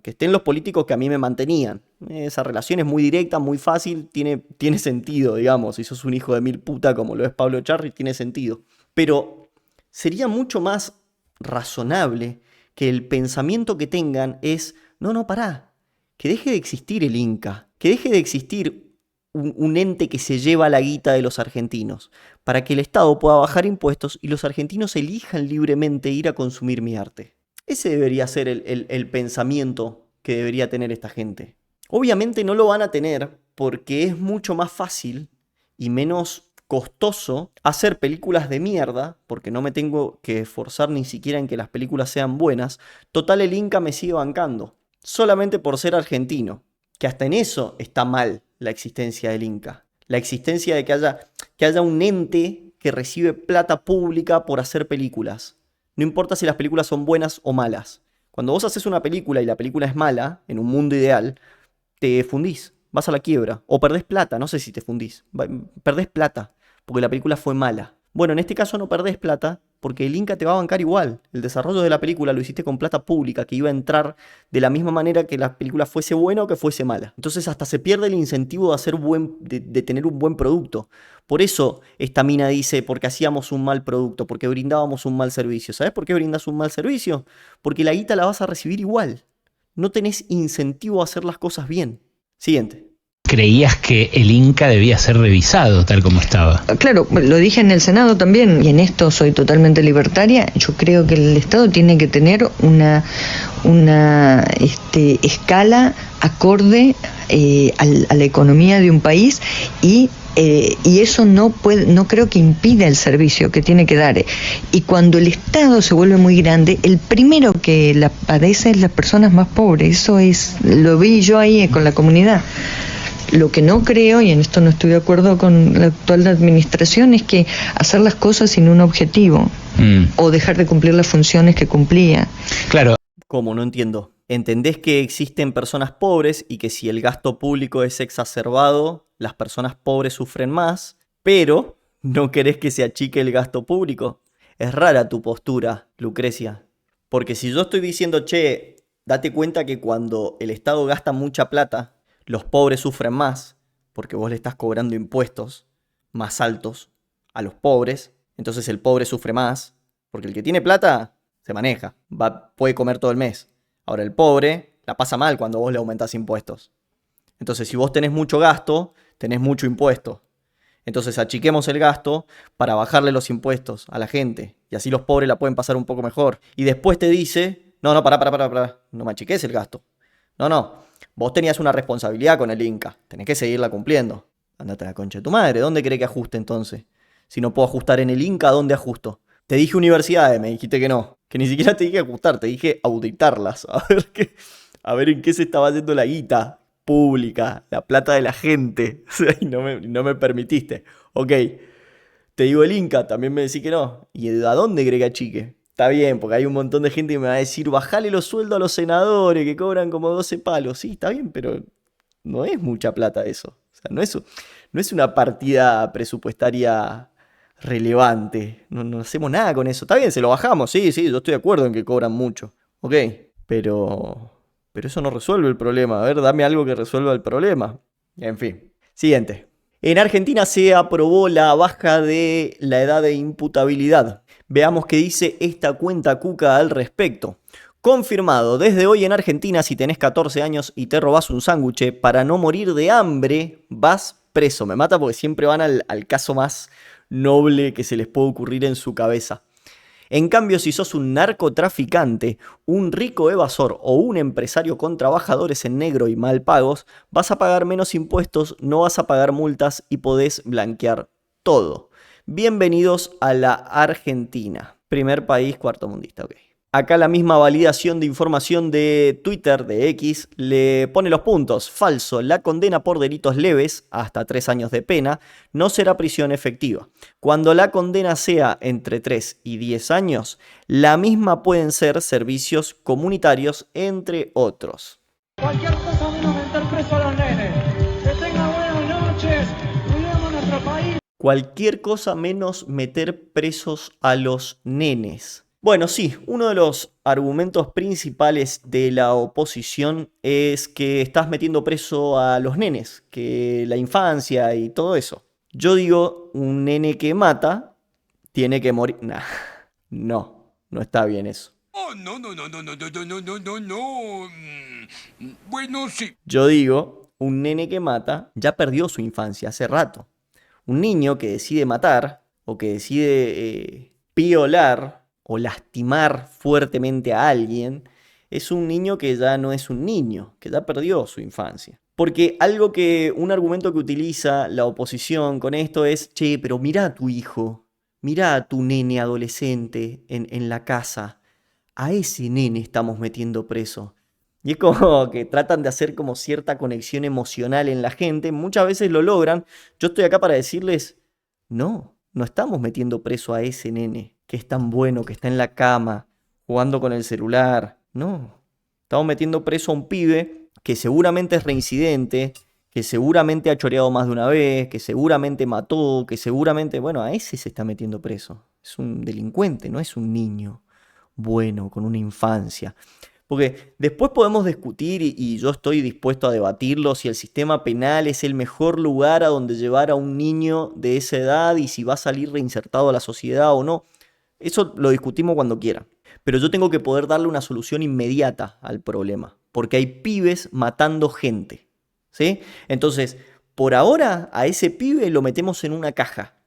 estén los políticos que a mí me mantenían. Esa relación es muy directa, muy fácil, tiene sentido, digamos. Si sos un hijo de mil puta como lo es Pablo Echarri, tiene sentido. Pero sería mucho más razonable que el pensamiento que tengan es, no, pará, que deje de existir el Inca, que deje de existir un ente que se lleva la guita de los argentinos, para que el Estado pueda bajar impuestos y los argentinos elijan libremente ir a consumir mi arte. Ese debería ser el pensamiento que debería tener esta gente. Obviamente no lo van a tener porque es mucho más fácil y menos costoso hacer películas de mierda, porque no me tengo que esforzar ni siquiera en que las películas sean buenas. Total, el Inca me sigue bancando, solamente por ser argentino, que hasta en eso está mal la existencia del Inca. La existencia de que haya un ente que recibe plata pública por hacer películas. No importa si las películas son buenas o malas. Cuando vos haces una película y la película es mala, en un mundo ideal, te fundís, vas a la quiebra, o perdés plata, no sé si te fundís, perdés plata, porque la película fue mala. Bueno, en este caso no perdés plata, porque el Inca te va a bancar igual. El desarrollo de la película lo hiciste con plata pública, que iba a entrar de la misma manera que la película fuese buena o que fuese mala. Entonces hasta se pierde el incentivo de hacer de tener un buen producto. Por eso esta mina dice, porque hacíamos un mal producto, porque brindábamos un mal servicio. ¿Sabes por qué brindas un mal servicio? Porque la guita la vas a recibir igual. No tenés incentivo a hacer las cosas bien. Siguiente. Creías que el Inca debía ser revisado tal como estaba. Claro, lo dije en el Senado también, y en esto soy totalmente libertaria. Yo creo que el Estado tiene que tener una escala acorde a la economía de un país y eso no creo que impida el servicio que tiene que dar. Y cuando el Estado se vuelve muy grande, el primero que la padece es las personas más pobres. Eso lo vi yo ahí con la comunidad. Lo que no creo, y en esto no estoy de acuerdo con la actual administración, es que hacer las cosas sin un objetivo o dejar de cumplir las funciones que cumplía. Claro. ¿Cómo? No entiendo. ¿Entendés que existen personas pobres y que si el gasto público es exacerbado, las personas pobres sufren más, pero no querés que se achique el gasto público? Es rara tu postura, Lucrecia. Porque si yo estoy diciendo, che, date cuenta que cuando el Estado gasta mucha plata, los pobres sufren más, porque vos le estás cobrando impuestos más altos a los pobres, entonces el pobre sufre más, porque el que tiene plata se maneja, puede comer todo el mes. Ahora el pobre la pasa mal cuando vos le aumentás impuestos. Entonces si vos tenés mucho gasto, tenés mucho impuesto. Entonces achiquemos el gasto para bajarle los impuestos a la gente, y así los pobres la pueden pasar un poco mejor. Y después te dice, no, pará, no me achiques el gasto. No. Vos tenías una responsabilidad con el Inca, tenés que seguirla cumpliendo. Andate a la concha de tu madre, ¿dónde querés que ajuste entonces? Si no puedo ajustar en el Inca, ¿dónde ajusto? Te dije universidades, me dijiste que no. Que ni siquiera te dije ajustar, te dije auditarlas. A ver en qué se estaba yendo la guita pública, la plata de la gente. Y no me permitiste. Ok, te digo el Inca, también me decís que no. ¿Y a dónde querés que achique? Está bien, porque hay un montón de gente que me va a decir, bajale los sueldos a los senadores que cobran como 12 palos. Sí, está bien, pero no es mucha plata eso. O sea, no es una partida presupuestaria relevante. No hacemos nada con eso. Está bien, se lo bajamos, sí, yo estoy de acuerdo en que cobran mucho. Ok, pero eso no resuelve el problema. A ver, dame algo que resuelva el problema. En fin, siguiente. En Argentina se aprobó la baja de la edad de imputabilidad. Veamos qué dice esta cuenta cuca al respecto. Confirmado, desde hoy en Argentina, si tenés 14 años y te robás un sándwich para no morir de hambre, vas preso. Me mata porque siempre van al caso más noble que se les puede ocurrir en su cabeza. En cambio, si sos un narcotraficante, un rico evasor o un empresario con trabajadores en negro y mal pagos, vas a pagar menos impuestos, no vas a pagar multas y podés blanquear todo. Bienvenidos a la Argentina. Primer país cuartomundista, ok. Acá la misma validación de información de Twitter, de X, le pone los puntos. Falso, la condena por delitos leves, hasta 3 años de pena, no será prisión efectiva. Cuando la condena sea entre 3 y 10 años, la misma pueden ser servicios comunitarios, entre otros. Cualquier cosa menos meter preso a los nenes. Que tengan buenas noches. Cuidemos nuestro país. Cualquier cosa menos meter presos a los nenes. Bueno, sí, uno de los argumentos principales de la oposición es que estás metiendo preso a los nenes, que la infancia y todo eso. Yo digo, un nene que mata tiene que morir. Nah, no está bien eso. Oh, no. Bueno, sí. Yo digo, un nene que mata ya perdió su infancia hace rato. Un niño que decide matar o que decide violar o lastimar fuertemente a alguien, es un niño que ya no es un niño, que ya perdió su infancia. Porque un argumento que utiliza la oposición con esto es, che, pero mirá a tu hijo, mirá a tu nene adolescente en la casa, a ese nene estamos metiendo preso. Y es como que tratan de hacer como cierta conexión emocional en la gente, muchas veces lo logran. Yo estoy acá para decirles, no estamos metiendo preso a ese nene que es tan bueno, que está en la cama, jugando con el celular. No, estamos metiendo preso a un pibe que seguramente es reincidente, que seguramente ha choreado más de una vez, que seguramente mató, que seguramente, bueno, a ese se está metiendo preso. Es un delincuente, no es un niño bueno, con una infancia. Porque después podemos discutir y yo estoy dispuesto a debatirlo si el sistema penal es el mejor lugar a donde llevar a un niño de esa edad y si va a salir reinsertado a la sociedad o no. Eso lo discutimos cuando quiera. Pero yo tengo que poder darle una solución inmediata al problema. Porque hay pibes matando gente, ¿sí? Entonces, por ahora a ese pibe lo metemos en una caja.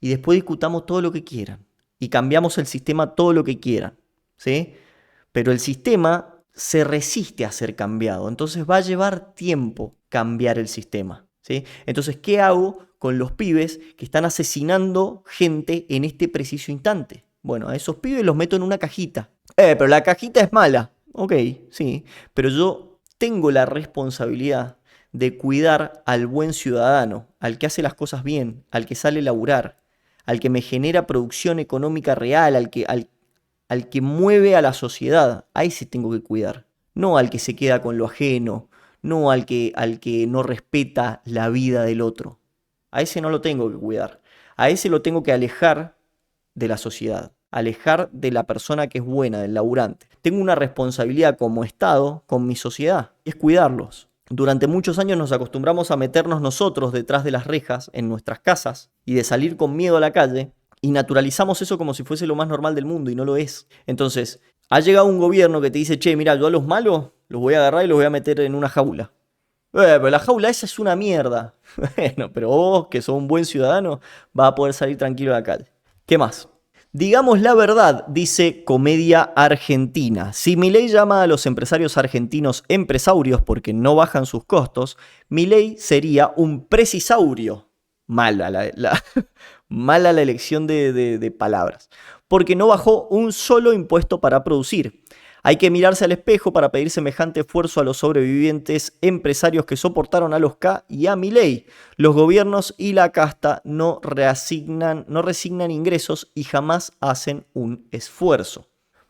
Y después discutamos todo lo que quieran. Y cambiamos el sistema todo lo que quieran, ¿sí? Pero el sistema se resiste a ser cambiado. Entonces va a llevar tiempo cambiar el sistema, ¿sí? Entonces, ¿qué hago con los pibes que están asesinando gente en este preciso instante? Bueno, a esos pibes los meto en una cajita. Pero la cajita es mala. Ok, sí. Pero yo tengo la responsabilidad de cuidar al buen ciudadano, al que hace las cosas bien, al que sale a laburar, al que me genera producción económica real, al que mueve a la sociedad. A ese tengo que cuidar. No al que se queda con lo ajeno, no al que no respeta la vida del otro. A ese no lo tengo que cuidar. A ese lo tengo que alejar de la sociedad, alejar de la persona que es buena, del laburante. Tengo una responsabilidad como Estado con mi sociedad, y es cuidarlos. Durante muchos años nos acostumbramos a meternos nosotros detrás de las rejas en nuestras casas y de salir con miedo a la calle, y naturalizamos eso como si fuese lo más normal del mundo, y no lo es. Entonces, ha llegado un gobierno que te dice, che, mira, yo a los malos los voy a agarrar y los voy a meter en una jaula. Pero la jaula esa es una mierda. Bueno, pero vos, que sos un buen ciudadano, vas a poder salir tranquilo a la calle. ¿Qué más? Digamos la verdad, dice Comedia Argentina. Si Milei llama a los empresarios argentinos empresaurios porque no bajan sus costos, Milei sería un precisaurio. Mala la elección de palabras. Porque no bajó un solo impuesto para producir. Hay que mirarse al espejo para pedir semejante esfuerzo a los sobrevivientes empresarios que soportaron a los K y a Milei. Los gobiernos y la casta no resignan ingresos y jamás hacen un esfuerzo.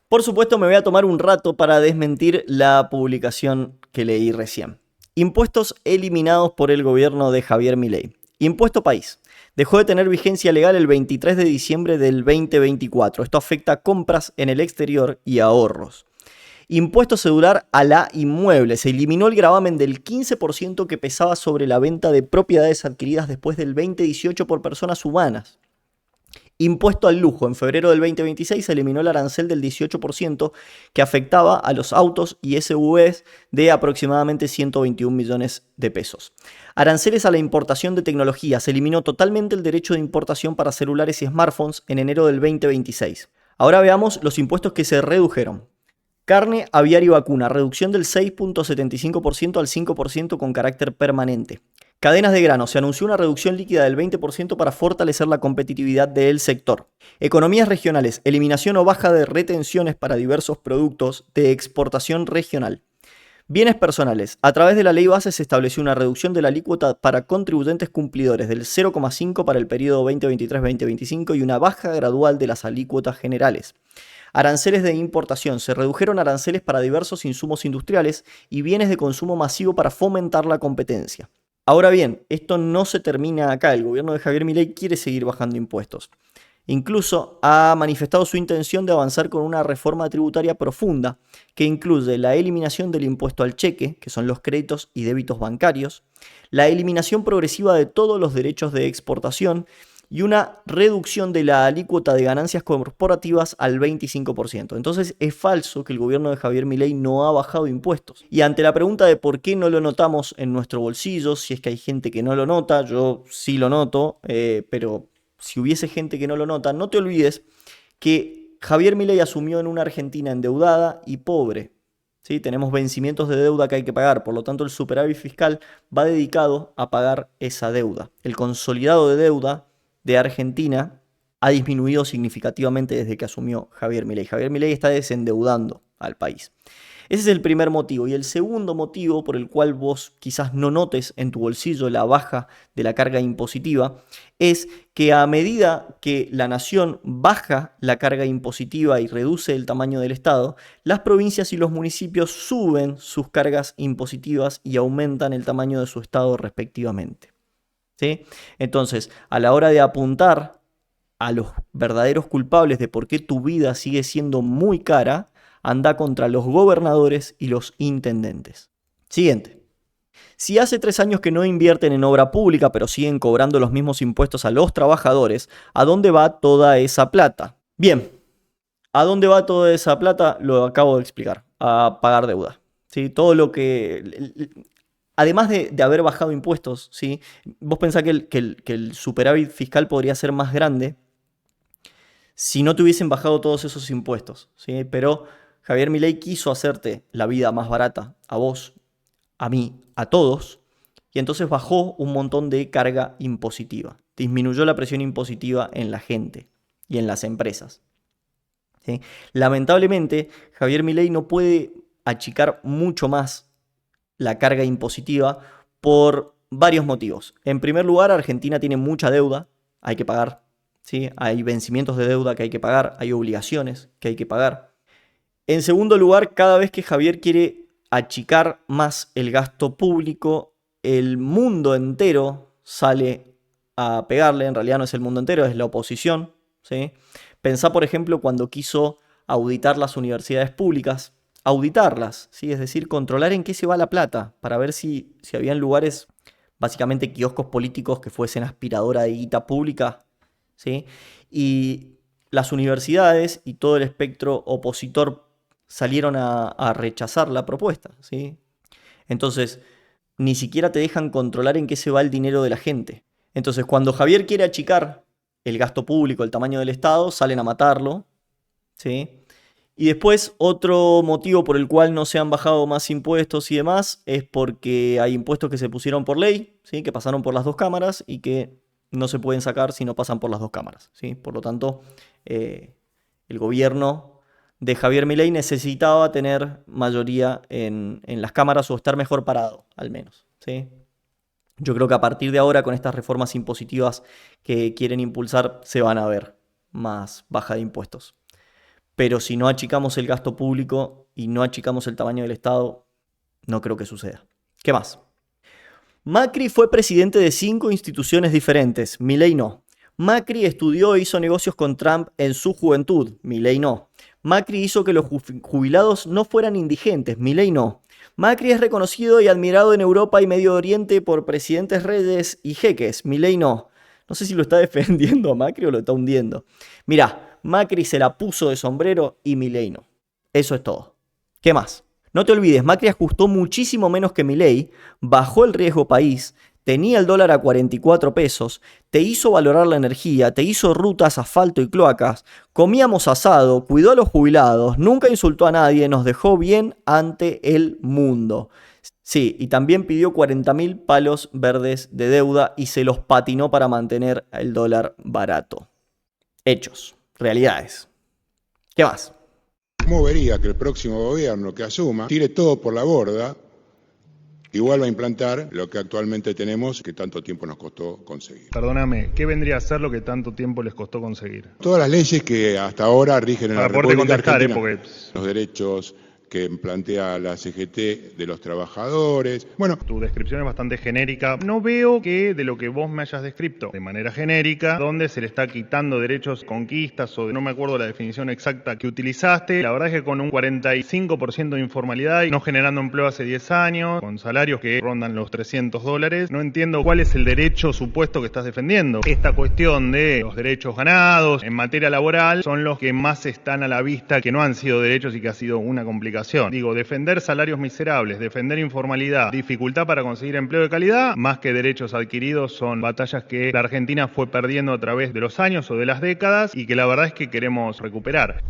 Por supuesto, me voy a tomar un rato para desmentir la publicación que leí recién. Impuestos eliminados por el gobierno de Javier Milei. Impuesto país. Dejó de tener vigencia legal el 23 de diciembre del 2024. Esto afecta a compras en el exterior y ahorros. Impuesto cedular a la inmueble. Se eliminó el gravamen del 15% que pesaba sobre la venta de propiedades adquiridas después del 2018 por personas humanas. Impuesto al lujo. En febrero del 2026 se eliminó el arancel del 18% que afectaba a los autos y SUVs de aproximadamente 121 millones de pesos. Aranceles a la importación de tecnología. Se eliminó totalmente el derecho de importación para celulares y smartphones en enero del 2026. Ahora veamos los impuestos que se redujeron. Carne, aviar y vacuna, reducción del 6.75% al 5% con carácter permanente. Cadenas de grano, se anunció una reducción líquida del 20% para fortalecer la competitividad del sector. Economías regionales, eliminación o baja de retenciones para diversos productos de exportación regional. Bienes personales, a través de la ley base se estableció una reducción de la alícuota para contribuyentes cumplidores del 0,5 para el periodo 2023-2025 y una baja gradual de las alícuotas generales. Aranceles de importación. Se redujeron aranceles para diversos insumos industriales y bienes de consumo masivo para fomentar la competencia. Ahora bien, esto no se termina acá. El gobierno de Javier Milei quiere seguir bajando impuestos. Incluso ha manifestado su intención de avanzar con una reforma tributaria profunda que incluye la eliminación del impuesto al cheque, que son los créditos y débitos bancarios, la eliminación progresiva de todos los derechos de exportación y una reducción de la alícuota de ganancias corporativas al 25%. Entonces es falso que el gobierno de Javier Milei no ha bajado impuestos. Y ante la pregunta de por qué no lo notamos en nuestro bolsillo, si es que hay gente que no lo nota, yo sí lo noto, pero si hubiese gente que no lo nota, no te olvides que Javier Milei asumió en una Argentina endeudada y pobre. ¿sí? Tenemos vencimientos de deuda que hay que pagar, por lo tanto el superávit fiscal va dedicado a pagar esa deuda. El consolidado de deuda de Argentina ha disminuido significativamente desde que asumió Javier Milei. Javier Milei está desendeudando al país. Ese es el primer motivo. Y el segundo motivo por el cual vos quizás no notes en tu bolsillo la baja de la carga impositiva es que a medida que la nación baja la carga impositiva y reduce el tamaño del Estado, las provincias y los municipios suben sus cargas impositivas y aumentan el tamaño de su Estado respectivamente. ¿Sí? Entonces, a la hora de apuntar a los verdaderos culpables de por qué tu vida sigue siendo muy cara, anda contra los gobernadores y los intendentes. Siguiente. Si hace 3 años que no invierten en obra pública, pero siguen cobrando los mismos impuestos a los trabajadores, ¿a dónde va toda esa plata? Bien, ¿a dónde va toda esa plata? Lo acabo de explicar. A pagar deuda. ¿Sí? Todo lo que... Además de haber bajado impuestos, ¿sí? Vos pensás que el superávit fiscal podría ser más grande si no te hubiesen bajado todos esos impuestos, ¿sí? Pero Javier Milei quiso hacerte la vida más barata a vos, a mí, a todos, y entonces bajó un montón de carga impositiva. Disminuyó la presión impositiva en la gente y en las empresas. ¿Sí? Lamentablemente, Javier Milei no puede achicar mucho más la carga impositiva por varios motivos. En primer lugar, Argentina tiene mucha deuda, hay que pagar. ¿Sí? Hay vencimientos de deuda que hay que pagar, hay obligaciones que hay que pagar. En segundo lugar, cada vez que Javier quiere achicar más el gasto público, el mundo entero sale a pegarle. En realidad no es el mundo entero, es la oposición, ¿sí? Pensá, por ejemplo, cuando quiso auditar las universidades públicas. Auditarlas, ¿sí? Es decir, controlar en qué se va la plata, para ver si habían lugares, básicamente kioscos políticos que fuesen aspiradora de guita pública, ¿sí? Y las universidades y todo el espectro opositor salieron a rechazar la propuesta, ¿sí? Entonces, ni siquiera te dejan controlar en qué se va el dinero de la gente. Entonces, cuando Javier quiere achicar el gasto público, el tamaño del Estado, salen a matarlo, ¿sí? Y después, otro motivo por el cual no se han bajado más impuestos y demás es porque hay impuestos que se pusieron por ley, ¿sí? Que pasaron por las 2 cámaras y que no se pueden sacar si no pasan por las 2 cámaras, ¿sí? Por lo tanto, el gobierno de Javier Milei necesitaba tener mayoría en las cámaras o estar mejor parado, al menos, ¿sí? Yo creo que a partir de ahora, con estas reformas impositivas que quieren impulsar, se van a ver más baja de impuestos. Pero si no achicamos el gasto público y no achicamos el tamaño del Estado, no creo que suceda. ¿Qué más? Macri fue presidente de 5 instituciones diferentes, Milei no. Macri estudió e hizo negocios con Trump en su juventud, Milei no. Macri hizo que los jubilados no fueran indigentes, Milei no. Macri es reconocido y admirado en Europa y Medio Oriente por presidentes reyes y jeques, Milei no. No sé si lo está defendiendo a Macri o lo está hundiendo. Mirá, Macri se la puso de sombrero y Milei no. Eso es todo. ¿Qué más? No te olvides, Macri ajustó muchísimo menos que Milei, bajó el riesgo país, tenía el dólar a 44 pesos, te hizo valorar la energía, te hizo rutas, asfalto y cloacas, comíamos asado, cuidó a los jubilados, nunca insultó a nadie, nos dejó bien ante el mundo. Sí, y también pidió 40.000 palos verdes de deuda y se los patinó para mantener el dólar barato. Hechos, realidades. ¿Qué más? ¿Cómo vería que el próximo gobierno que asuma tire todo por la borda y vuelva a implantar lo que actualmente tenemos, que tanto tiempo nos costó conseguir? Perdóname, ¿qué vendría a ser lo que tanto tiempo les costó conseguir? Todas las leyes que hasta ahora rigen en la República Argentina, porque los derechos que plantea la CGT de los trabajadores. Bueno, tu descripción es bastante genérica. No veo que de lo que vos me hayas descrito de manera genérica, donde se le está quitando derechos, conquistas, o no me acuerdo la definición exacta que utilizaste. La verdad es que con un 45% de informalidad y no generando empleo hace 10 años, con salarios que rondan los $300, no entiendo cuál es el derecho supuesto que estás defendiendo. Esta cuestión de los derechos ganados en materia laboral son los que más están a la vista, que no han sido derechos y que ha sido una complicación. Digo, defender salarios miserables, defender informalidad, dificultad para conseguir empleo de calidad, más que derechos adquiridos, son batallas que la Argentina fue perdiendo a través de los años o de las décadas y que la verdad es que queremos recuperar.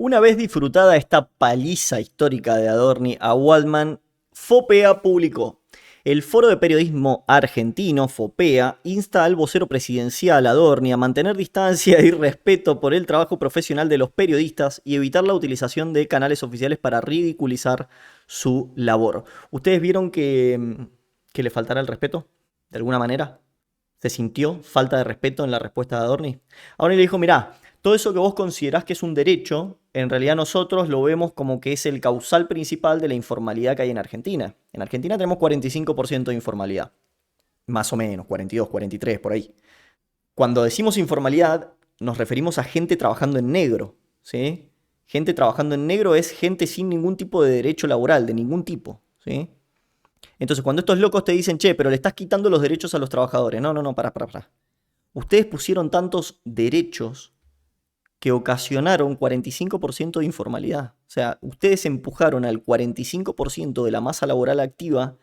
Una vez disfrutada esta paliza histórica de Adorni a Waldman, FOPEA publicó: el Foro de Periodismo Argentino, FOPEA, insta al vocero presidencial Adorni a mantener distancia y respeto por el trabajo profesional de los periodistas y evitar la utilización de canales oficiales para ridiculizar su labor. ¿Ustedes vieron que le faltara el respeto? ¿De alguna manera? ¿Se sintió falta de respeto en la respuesta de Adorni? Adorni le dijo, mirá, todo eso que vos considerás que es un derecho, en realidad nosotros lo vemos como que es el causal principal de la informalidad que hay en Argentina. En Argentina tenemos 45% de informalidad. Más o menos, 42, 43, por ahí. Cuando decimos informalidad, nos referimos a gente trabajando en negro, ¿sí? Gente trabajando en negro es gente sin ningún tipo de derecho laboral, de ningún tipo, ¿sí? Entonces, cuando estos locos te dicen, che, pero le estás quitando los derechos a los trabajadores. No, pará. Ustedes pusieron tantos derechos que ocasionaron 45% de informalidad. O sea, ustedes empujaron al 45% de la masa laboral activa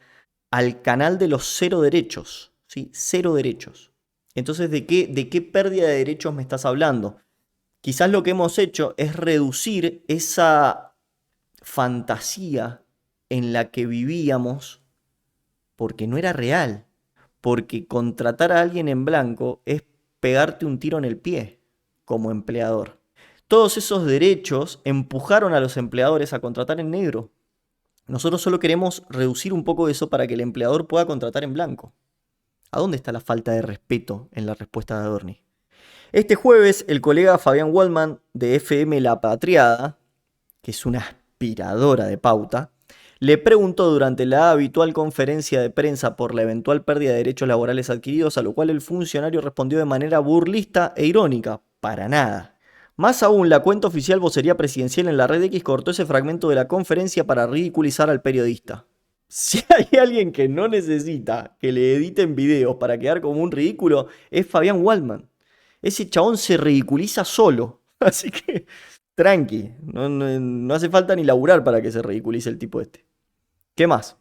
al canal de los cero derechos, ¿sí? Cero derechos. Entonces, ¿de qué pérdida de derechos me estás hablando? Quizás lo que hemos hecho es reducir esa fantasía en la que vivíamos porque no era real. Porque contratar a alguien en blanco es pegarte un tiro en el pie como empleador. Todos esos derechos empujaron a los empleadores a contratar en negro. Nosotros solo queremos reducir un poco eso para que el empleador pueda contratar en blanco. ¿A dónde está la falta de respeto en la respuesta de Adorni? Este jueves, el colega Fabián Waldman de FM La Patriada, que es una aspiradora de pauta, le preguntó durante la habitual conferencia de prensa por la eventual pérdida de derechos laborales adquiridos, a lo cual el funcionario respondió de manera burlista e irónica: para nada. Más aún, la cuenta oficial Vocería Presidencial en la Red X cortó ese fragmento de la conferencia para ridiculizar al periodista. Si hay alguien que no necesita que le editen videos para quedar como un ridículo, es Fabián Waldman. Ese chabón se ridiculiza solo. Así que, tranqui, no hace falta ni laburar para que se ridiculice el tipo este. ¿Qué más?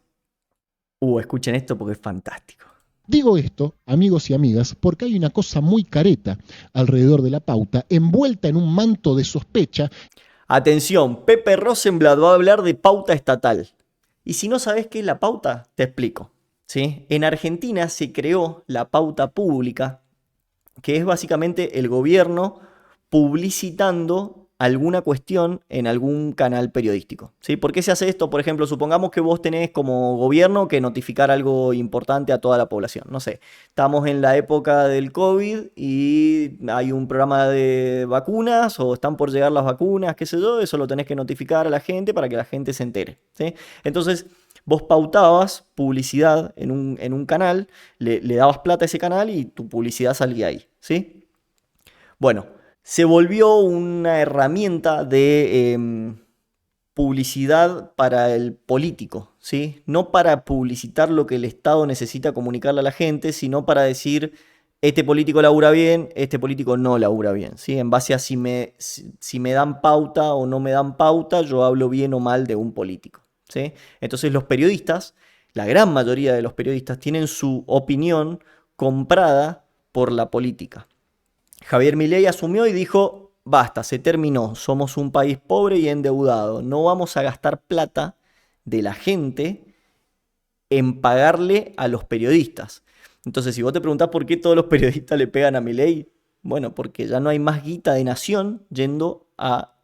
Escuchen esto porque es fantástico. Digo esto, amigos y amigas, porque hay una cosa muy careta alrededor de la pauta, envuelta en un manto de sospecha. Atención, Pepe Rosenblatt va a hablar de pauta estatal. Y si no sabes qué es la pauta, te explico, ¿sí? En Argentina se creó la pauta pública, que es básicamente el gobierno publicitando alguna cuestión en algún canal periodístico, ¿sí? ¿Por qué se hace esto? Por ejemplo, supongamos que vos tenés como gobierno que notificar algo importante a toda la población. No sé, estamos en la época del COVID y hay un programa de vacunas o están por llegar las vacunas, qué sé yo, eso lo tenés que notificar a la gente para que la gente se entere, ¿sí? Entonces, vos pautabas publicidad en un canal, le dabas plata a ese canal y tu publicidad salía ahí, ¿sí? Bueno, se volvió una herramienta de publicidad para el político, ¿sí? No para publicitar lo que el Estado necesita comunicarle a la gente, sino para decir, este político labura bien, este político no labura bien, ¿sí? En base a si me dan pauta o no me dan pauta, yo hablo bien o mal de un político, ¿sí? Entonces los periodistas, la gran mayoría de los periodistas, tienen su opinión comprada por la política. Javier Milei asumió y dijo, basta, se terminó, somos un país pobre y endeudado, no vamos a gastar plata de la gente en pagarle a los periodistas. Entonces, si vos te preguntás por qué todos los periodistas le pegan a Milei, bueno, porque ya no hay más guita de nación yendo a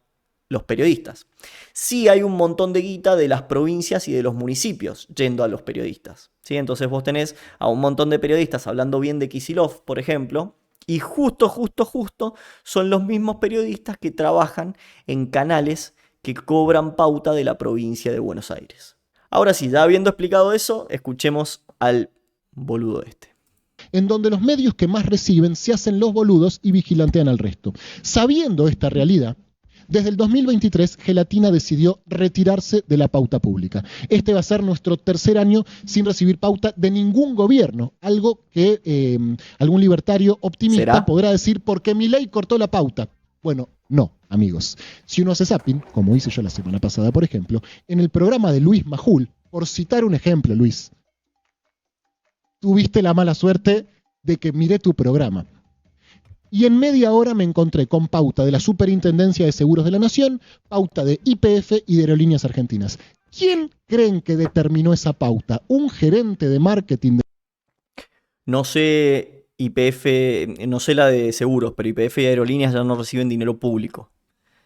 los periodistas. Sí hay un montón de guita de las provincias y de los municipios yendo a los periodistas, ¿sí? Entonces vos tenés a un montón de periodistas hablando bien de Kicillof, por ejemplo, y justo son los mismos periodistas que trabajan en canales que cobran pauta de la provincia de Buenos Aires. Ahora sí, ya habiendo explicado eso, escuchemos al boludo este. En donde los medios que más reciben se hacen los boludos y vigilantean al resto. Sabiendo esta realidad, desde el 2023, Gelatina decidió retirarse de la pauta pública. Este va a ser nuestro tercer año sin recibir pauta de ningún gobierno, algo que algún libertario optimista podrá decir porque Milei cortó la pauta. Bueno, no, amigos. Si uno hace zapping, como hice yo la semana pasada, por ejemplo, en el programa de Luis Majul, por citar un ejemplo, Luis, tuviste la mala suerte de que miré tu programa. Y en media hora me encontré con pauta de la Superintendencia de Seguros de la Nación, pauta de YPF y de Aerolíneas Argentinas. ¿Quién creen que determinó esa pauta? ¿Un gerente de marketing? No sé YPF, no sé la de seguros, pero YPF y Aerolíneas ya no reciben dinero público.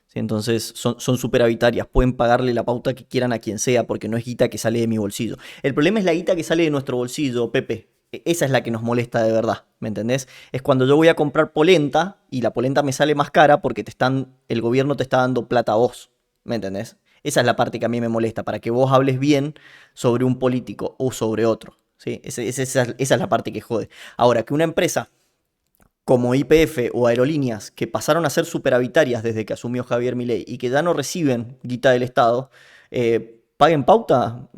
¿Sí? Entonces son superavitarias, pueden pagarle la pauta que quieran a quien sea porque no es guita que sale de mi bolsillo. El problema es la guita que sale de nuestro bolsillo, Pepe. Esa es la que nos molesta de verdad, ¿me entendés? Es cuando yo voy a comprar polenta y la polenta me sale más cara porque el gobierno te está dando plata a vos, ¿me entendés? Esa es la parte que a mí me molesta, para que vos hables bien sobre un político o sobre otro, ¿sí? Esa es la parte que jode. Ahora, que una empresa como YPF o Aerolíneas, que pasaron a ser superavitarias desde que asumió Javier Milei y que ya no reciben guita del Estado, paguen pauta,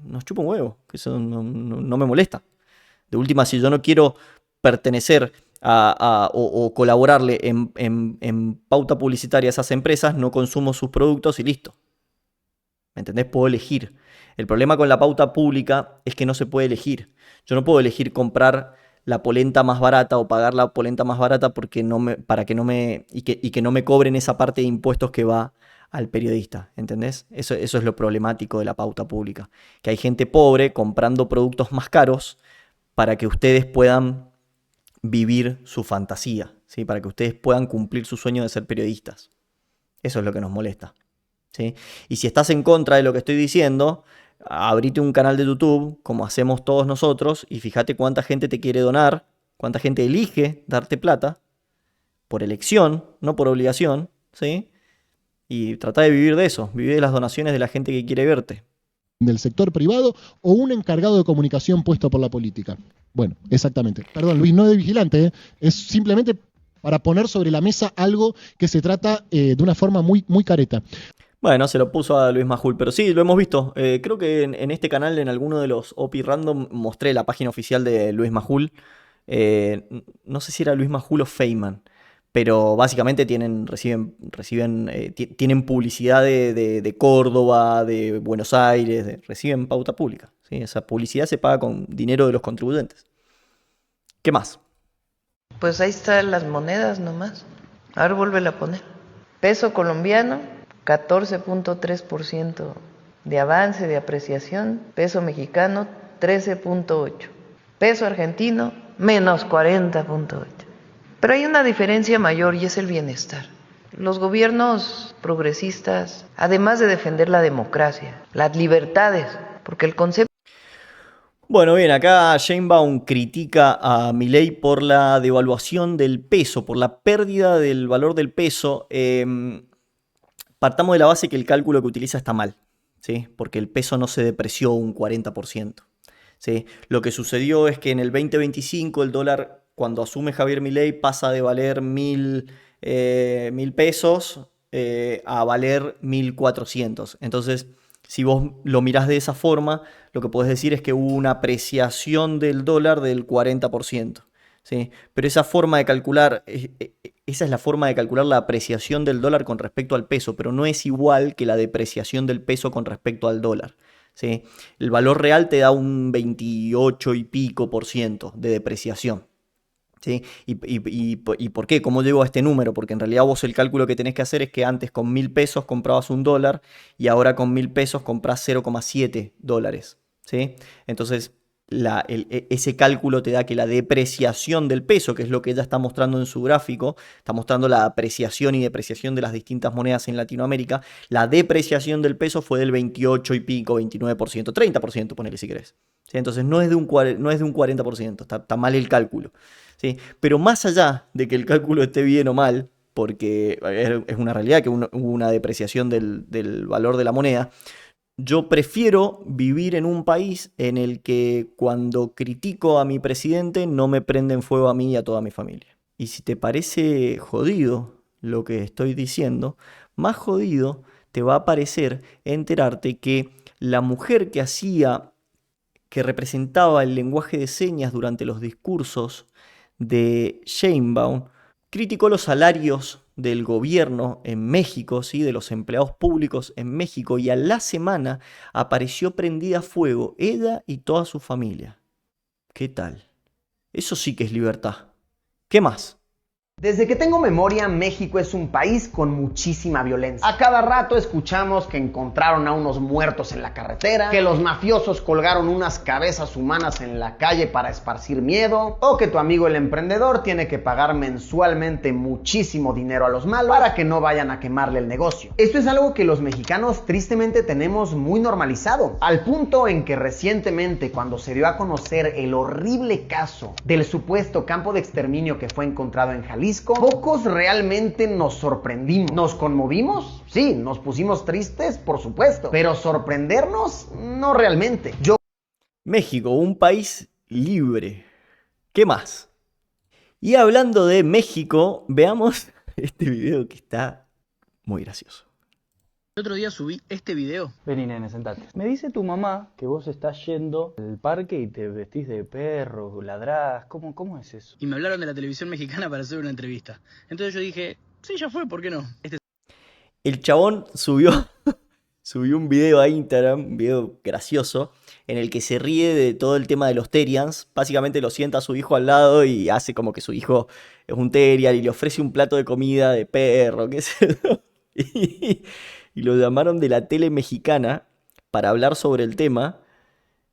nos chupa un huevo, que eso no me molesta. De última, si yo no quiero pertenecer o colaborarle en pauta publicitaria a esas empresas, no consumo sus productos y listo. ¿Me entendés? Puedo elegir. El problema con la pauta pública es que no se puede elegir. Yo no puedo elegir comprar la polenta más barata o pagar la polenta más barata porque que no me cobren esa parte de impuestos que va al periodista, ¿entendés? Eso es lo problemático de la pauta pública. Que hay gente pobre comprando productos más caros para que ustedes puedan vivir su fantasía, ¿sí? Para que ustedes puedan cumplir su sueño de ser periodistas. Eso es lo que nos molesta, ¿sí? Y si estás en contra de lo que estoy diciendo, abrite un canal de YouTube, como hacemos todos nosotros, y fíjate cuánta gente te quiere donar, cuánta gente elige darte plata, por elección, no por obligación, ¿sí? Y trata de vivir de eso, vivir de las donaciones de la gente que quiere verte. Del sector privado o un encargado de comunicación puesto por la política. Bueno, exactamente. Perdón, Luis, no de vigilante, es simplemente para poner sobre la mesa algo que se trata de una forma muy, muy careta. Bueno, se lo puso a Luis Majul, pero sí, lo hemos visto. Creo que en este canal, en alguno de los OPI Random, mostré la página oficial de Luis Majul. No sé si era Luis Majul o Feynman, pero básicamente tienen publicidad de Córdoba, de Buenos Aires, reciben pauta pública, ¿sí? Esa publicidad se paga con dinero de los contribuyentes. ¿Qué más? Pues ahí están las monedas nomás. Ahora vuélvela a poner. Peso colombiano, 14.3% de avance, de apreciación. Peso mexicano, 13.8%. Peso argentino, menos 40.8%. Pero hay una diferencia mayor y es el bienestar. Los gobiernos progresistas, además de defender la democracia, las libertades, porque el concepto... Bueno, bien, acá Sheinbaum critica a Milei por la devaluación del peso, por la pérdida del valor del peso. Partamos de la base que el cálculo que utiliza está mal, ¿sí? Porque el peso no se depreció un 40%. ¿Sí? Lo que sucedió es que en el 2025 el dólar, cuando asume Javier Milei, pasa de valer 1.000 pesos a valer 1.400. Entonces, si vos lo mirás de esa forma, lo que podés decir es que hubo una apreciación del dólar del 40%. ¿Sí? Pero esa forma de calcular, esa es la forma de calcular la apreciación del dólar con respecto al peso, pero no es igual que la depreciación del peso con respecto al dólar. ¿Sí? El valor real te da un 28 y pico % de depreciación. ¿Sí? ¿Y por qué? ¿Cómo llego a este número? Porque en realidad vos el cálculo que tenés que hacer es que antes con 1.000 pesos comprabas un dólar y ahora con 1.000 pesos comprás 0,7 dólares. ¿Sí? Entonces ese cálculo te da que la depreciación del peso, que es lo que ella está mostrando en su gráfico, está mostrando la apreciación y depreciación de las distintas monedas en Latinoamérica, la depreciación del peso fue del 28 y pico, 29%, 30%, ponele si querés. ¿Sí? Entonces no es de un 40%, está mal el cálculo. ¿Sí? Pero más allá de que el cálculo esté bien o mal, porque es una realidad que hubo una depreciación del valor de la moneda, yo prefiero vivir en un país en el que cuando critico a mi presidente no me prenden fuego a mí y a toda mi familia. Y si te parece jodido lo que estoy diciendo, más jodido te va a parecer enterarte que la mujer que representaba el lenguaje de señas durante los discursos de Sheinbaum, criticó los salarios del gobierno en México, ¿sí? De los empleados públicos en México, y a la semana apareció prendida a fuego ella y toda su familia. ¿Qué tal? Eso sí que es libertad. ¿Qué más? Desde que tengo memoria, México es un país con muchísima violencia. A cada rato escuchamos que encontraron a unos muertos en la carretera, que los mafiosos colgaron unas cabezas humanas en la calle para esparcir miedo, o que tu amigo el emprendedor tiene que pagar mensualmente muchísimo dinero a los malos para que no vayan a quemarle el negocio. Esto es algo que los mexicanos tristemente tenemos muy normalizado, al punto en que recientemente, cuando se dio a conocer el horrible caso del supuesto campo de exterminio que fue encontrado en Jalisco, pocos realmente nos sorprendimos. ¿Nos conmovimos? Sí. ¿Nos pusimos tristes? Por supuesto. Pero sorprendernos, no realmente. México, un país libre. ¿Qué más? Y hablando de México, veamos este video que está muy gracioso. El otro día subí este video. Vení, nene, sentate. Me dice tu mamá que vos estás yendo al parque y te vestís de perro, ladrás. ¿Cómo es eso? Y me hablaron de la televisión mexicana para hacer una entrevista. Entonces yo dije, sí, ya fue, ¿por qué no? El chabón subió un video a Instagram, un video gracioso, en el que se ríe de todo el tema de los Terians. Básicamente lo sienta a su hijo al lado y hace como que su hijo es un Terian y le ofrece un plato de comida de perro, qué sé yo. Y lo llamaron de la tele mexicana para hablar sobre el tema.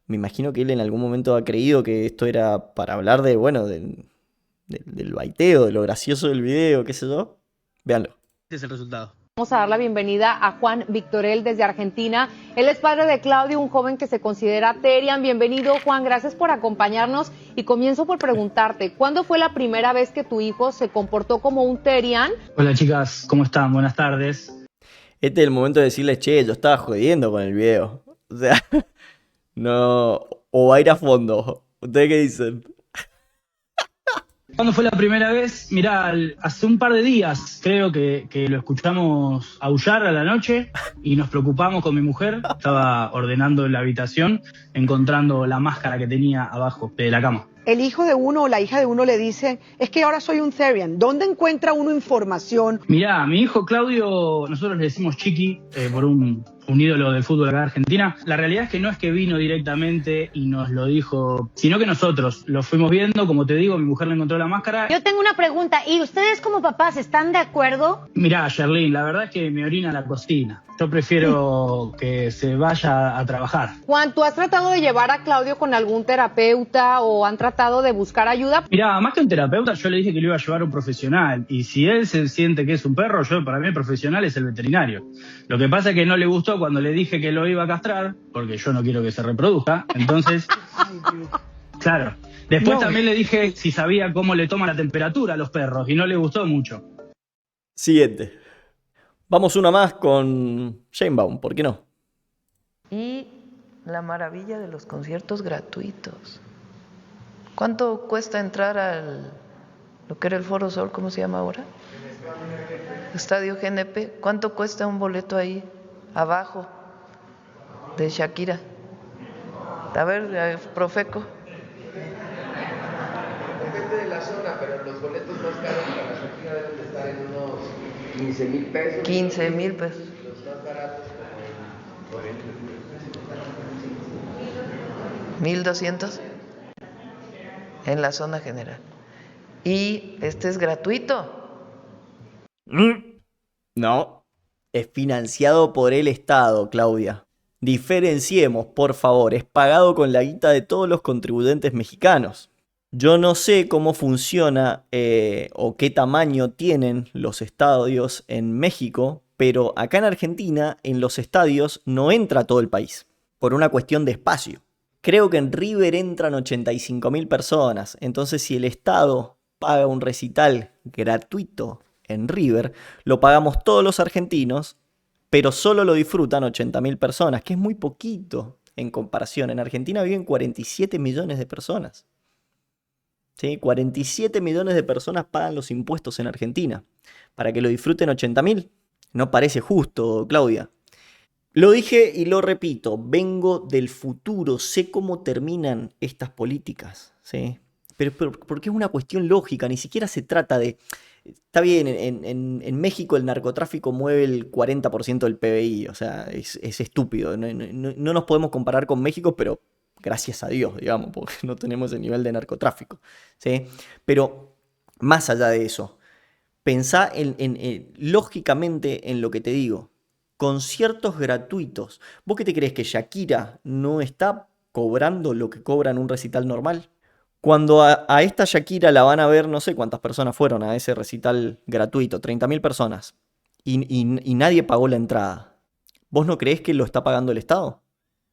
Me imagino que él en algún momento ha creído que esto era para hablar de, bueno, del baiteo, de lo gracioso del video, qué sé yo. Véanlo. Este es el resultado. Vamos a dar la bienvenida a Juan Victorel desde Argentina. Él es padre de Claudio, un joven que se considera Terian. Bienvenido, Juan, gracias por acompañarnos. Y comienzo por preguntarte, ¿cuándo fue la primera vez que tu hijo se comportó como un Terian? Hola chicas, ¿cómo están? Buenas tardes. Este es el momento de decirles, che, yo estaba jodiendo con el video. O sea, no... O va a ir a fondo. ¿Ustedes qué dicen? ¿Cuándo fue la primera vez? Mirá, hace un par de días creo que lo escuchamos aullar a la noche y nos preocupamos con mi mujer. Estaba ordenando la habitación, encontrando la máscara que tenía abajo de la cama. El hijo de uno o la hija de uno le dice, es que ahora soy un Therian. ¿Dónde encuentra uno información? Mirá, mi hijo Claudio, nosotros le decimos Chiqui, por un ídolo del fútbol acá de Argentina. La realidad es que no es que vino directamente y nos lo dijo, sino que nosotros lo fuimos viendo. Como te digo, mi mujer le encontró la máscara. Yo tengo una pregunta, ¿y ustedes como papás están de acuerdo? Mirá, Sherlyn, la verdad es que me orina la cocina. Yo prefiero que se vaya a trabajar. Juan, ¿tú has tratado de llevar a Claudio con algún terapeuta o han tratado de buscar ayuda? Mirá, más que un terapeuta, yo le dije que lo iba a llevar a un profesional. Y si él se siente que es un perro, para mí el profesional es el veterinario. Lo que pasa es que no le gustó cuando le dije que lo iba a castrar, porque yo no quiero que se reproduzca. Entonces, claro. Después también le dije si sabía cómo le toman la temperatura a los perros y no le gustó mucho. Siguiente. Vamos una más con Sheinbaum, ¿por qué no? Y la maravilla de los conciertos gratuitos. ¿Cuánto cuesta entrar al lo que era el Foro Sol, ¿cómo se llama ahora? Estadio GNP. ¿Cuánto cuesta un boleto ahí abajo de Shakira? A ver, Profeco. Depende de la zona, pero los boletos más caros para Shakira deben de estar en unos 15,000 pesos. 15,000 pesos. Los más baratos, 1,200 en la zona general. Y este es gratuito. No, es financiado por el Estado, Claudia. Diferenciemos, por favor, es pagado con la guita de todos los contribuyentes mexicanos. Yo no sé cómo funciona o qué tamaño tienen los estadios en México, pero acá en Argentina, en los estadios, no entra todo el país, por una cuestión de espacio. Creo que en River entran 85,000 personas, entonces si el Estado paga un recital gratuito en River, lo pagamos todos los argentinos, pero solo lo disfrutan 80,000 personas, que es muy poquito en comparación. En Argentina viven 47 millones de personas. ¿Sí? 47 millones de personas pagan los impuestos en Argentina. Para que lo disfruten 80,000. No parece justo, Claudia. Lo dije y lo repito, vengo del futuro, sé cómo terminan estas políticas, ¿sí? Pero porque es una cuestión lógica, ni siquiera se trata de... Está bien, en México el narcotráfico mueve el 40% del PBI, o sea, es estúpido. No nos podemos comparar con México, pero gracias a Dios, digamos, porque no tenemos el nivel de narcotráfico, ¿sí? Pero más allá de eso, Pensá lógicamente en lo que te digo. Conciertos gratuitos. ¿Vos qué te crees, que Shakira no está cobrando lo que cobra en un recital normal? Cuando a esta Shakira la van a ver, no sé cuántas personas fueron a ese recital gratuito, 30.000 personas, y nadie pagó la entrada. ¿Vos no creés que lo está pagando el Estado?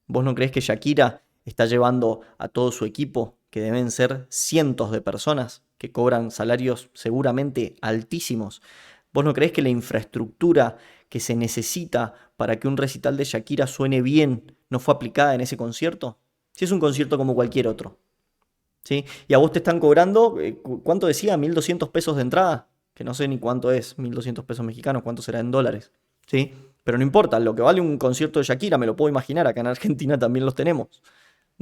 ¿Vos no creés que Shakira está llevando a todo su equipo, que deben ser cientos de personas, que cobran salarios seguramente altísimos? ¿Vos no creés que la infraestructura que se necesita para que un recital de Shakira suene bien no fue aplicada en ese concierto? Si es un concierto como cualquier otro, ¿sí? Y a vos te están cobrando, ¿cuánto decía? 1.200 pesos de entrada, que no sé ni cuánto es, 1.200 pesos mexicanos, cuánto será en dólares, ¿sí? Pero no importa, lo que vale un concierto de Shakira, me lo puedo imaginar, acá en Argentina también los tenemos,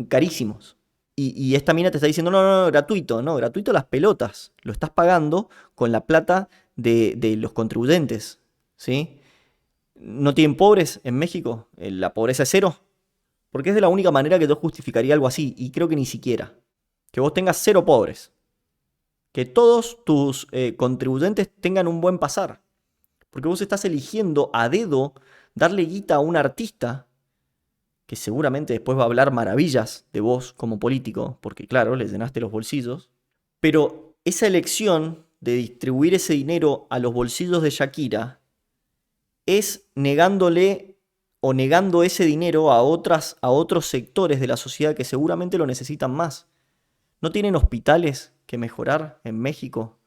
carísimos. Y esta mina te está diciendo, no, gratuito, no, gratuito las pelotas, lo estás pagando con la plata de los contribuyentes, ¿sí? ¿No tienen pobres en México? ¿La pobreza es cero? Porque es de la única manera que yo justificaría algo así, y creo que ni siquiera. Que vos tengas cero pobres. Que todos tus contribuyentes tengan un buen pasar. Porque vos estás eligiendo a dedo darle guita a un artista que seguramente después va a hablar maravillas de vos como político, porque claro, le llenaste los bolsillos. Pero esa elección de distribuir ese dinero a los bolsillos de Shakira es negándole o negando ese dinero a otros sectores de la sociedad que seguramente lo necesitan más. ¿No tienen hospitales que mejorar en México?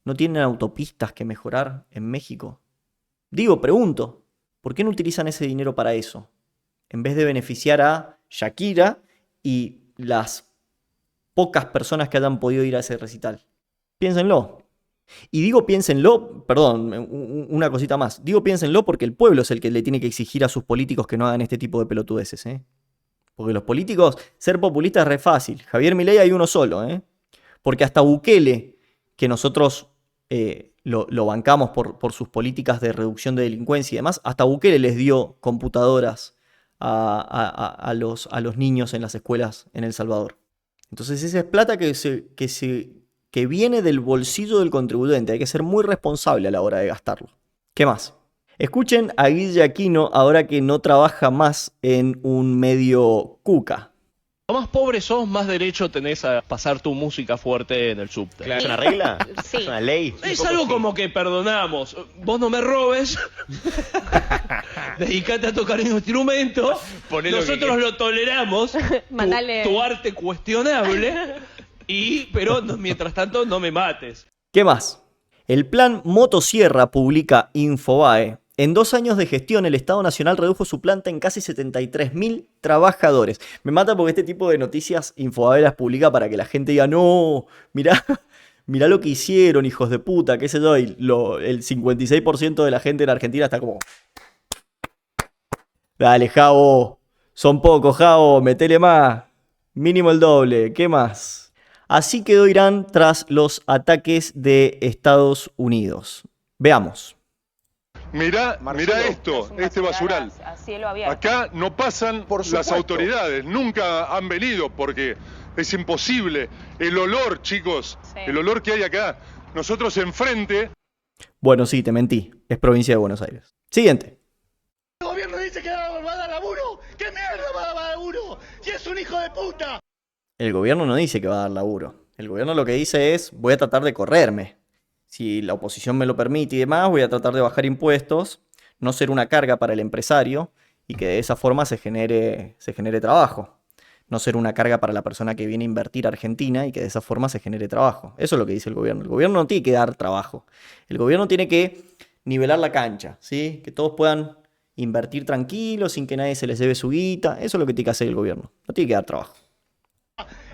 ¿No tienen autopistas que mejorar en México? Digo, pregunto, ¿por qué no utilizan ese dinero para eso? En vez de beneficiar a Shakira y las pocas personas que hayan podido ir a ese recital. Piénsenlo. Y digo piénsenlo, perdón, una cosita más. Digo piénsenlo porque el pueblo es el que le tiene que exigir a sus políticos que no hagan este tipo de pelotudeces, ¿eh? Porque los políticos, ser populistas es re fácil. Javier Milei hay uno solo, ¿eh? Porque hasta Bukele, que nosotros lo bancamos por sus políticas de reducción de delincuencia y demás, hasta Bukele les dio computadoras a los niños en las escuelas en El Salvador. Entonces esa es plata que viene del bolsillo del contribuyente. Hay que ser muy responsable a la hora de gastarlo. ¿Qué más? Escuchen a Guille Aquino ahora que no trabaja más en un medio cuca. Lo más pobre sos, más derecho tenés a pasar tu música fuerte en el subte. ¿Es una regla? Sí. ¿Es una ley? Es algo como que perdonamos. Vos no me robes. Dedicate a tocar un instrumento. Nosotros lo toleramos. Tu arte cuestionable. Pero mientras tanto no me mates. ¿Qué más? El plan Motosierra publica Infobae. En 2 años de gestión, el Estado Nacional redujo su planta en casi 73.000 trabajadores. Me mata porque este tipo de noticias Infobae las publica para que la gente diga, no, mirá lo que hicieron, hijos de puta, qué sé yo. Y el 56% de la gente en Argentina está como, dale, Javo, son pocos, Javo, metele más, mínimo el doble, ¿qué más? Así quedó Irán tras los ataques de Estados Unidos. Veamos. Mirá esto, este basural. Acá no pasan las autoridades, nunca han venido porque es imposible. El olor, chicos, el olor que hay acá. Nosotros enfrente... Bueno, sí, te mentí. Es provincia de Buenos Aires. Siguiente. El gobierno dice que va a dar laburo. ¿Qué mierda va a dar laburo? ¡Y es un hijo de puta! El gobierno no dice que va a dar laburo. El gobierno lo que dice es, voy a tratar de correrme. Si la oposición me lo permite y demás, voy a tratar de bajar impuestos, no ser una carga para el empresario y que de esa forma se genere trabajo. No ser una carga para la persona que viene a invertir a Argentina y que de esa forma se genere trabajo. Eso es lo que dice el gobierno. El gobierno no tiene que dar trabajo. El gobierno tiene que nivelar la cancha, ¿sí? Que todos puedan invertir tranquilos, sin que nadie se les debe su guita. Eso es lo que tiene que hacer el gobierno. No tiene que dar trabajo.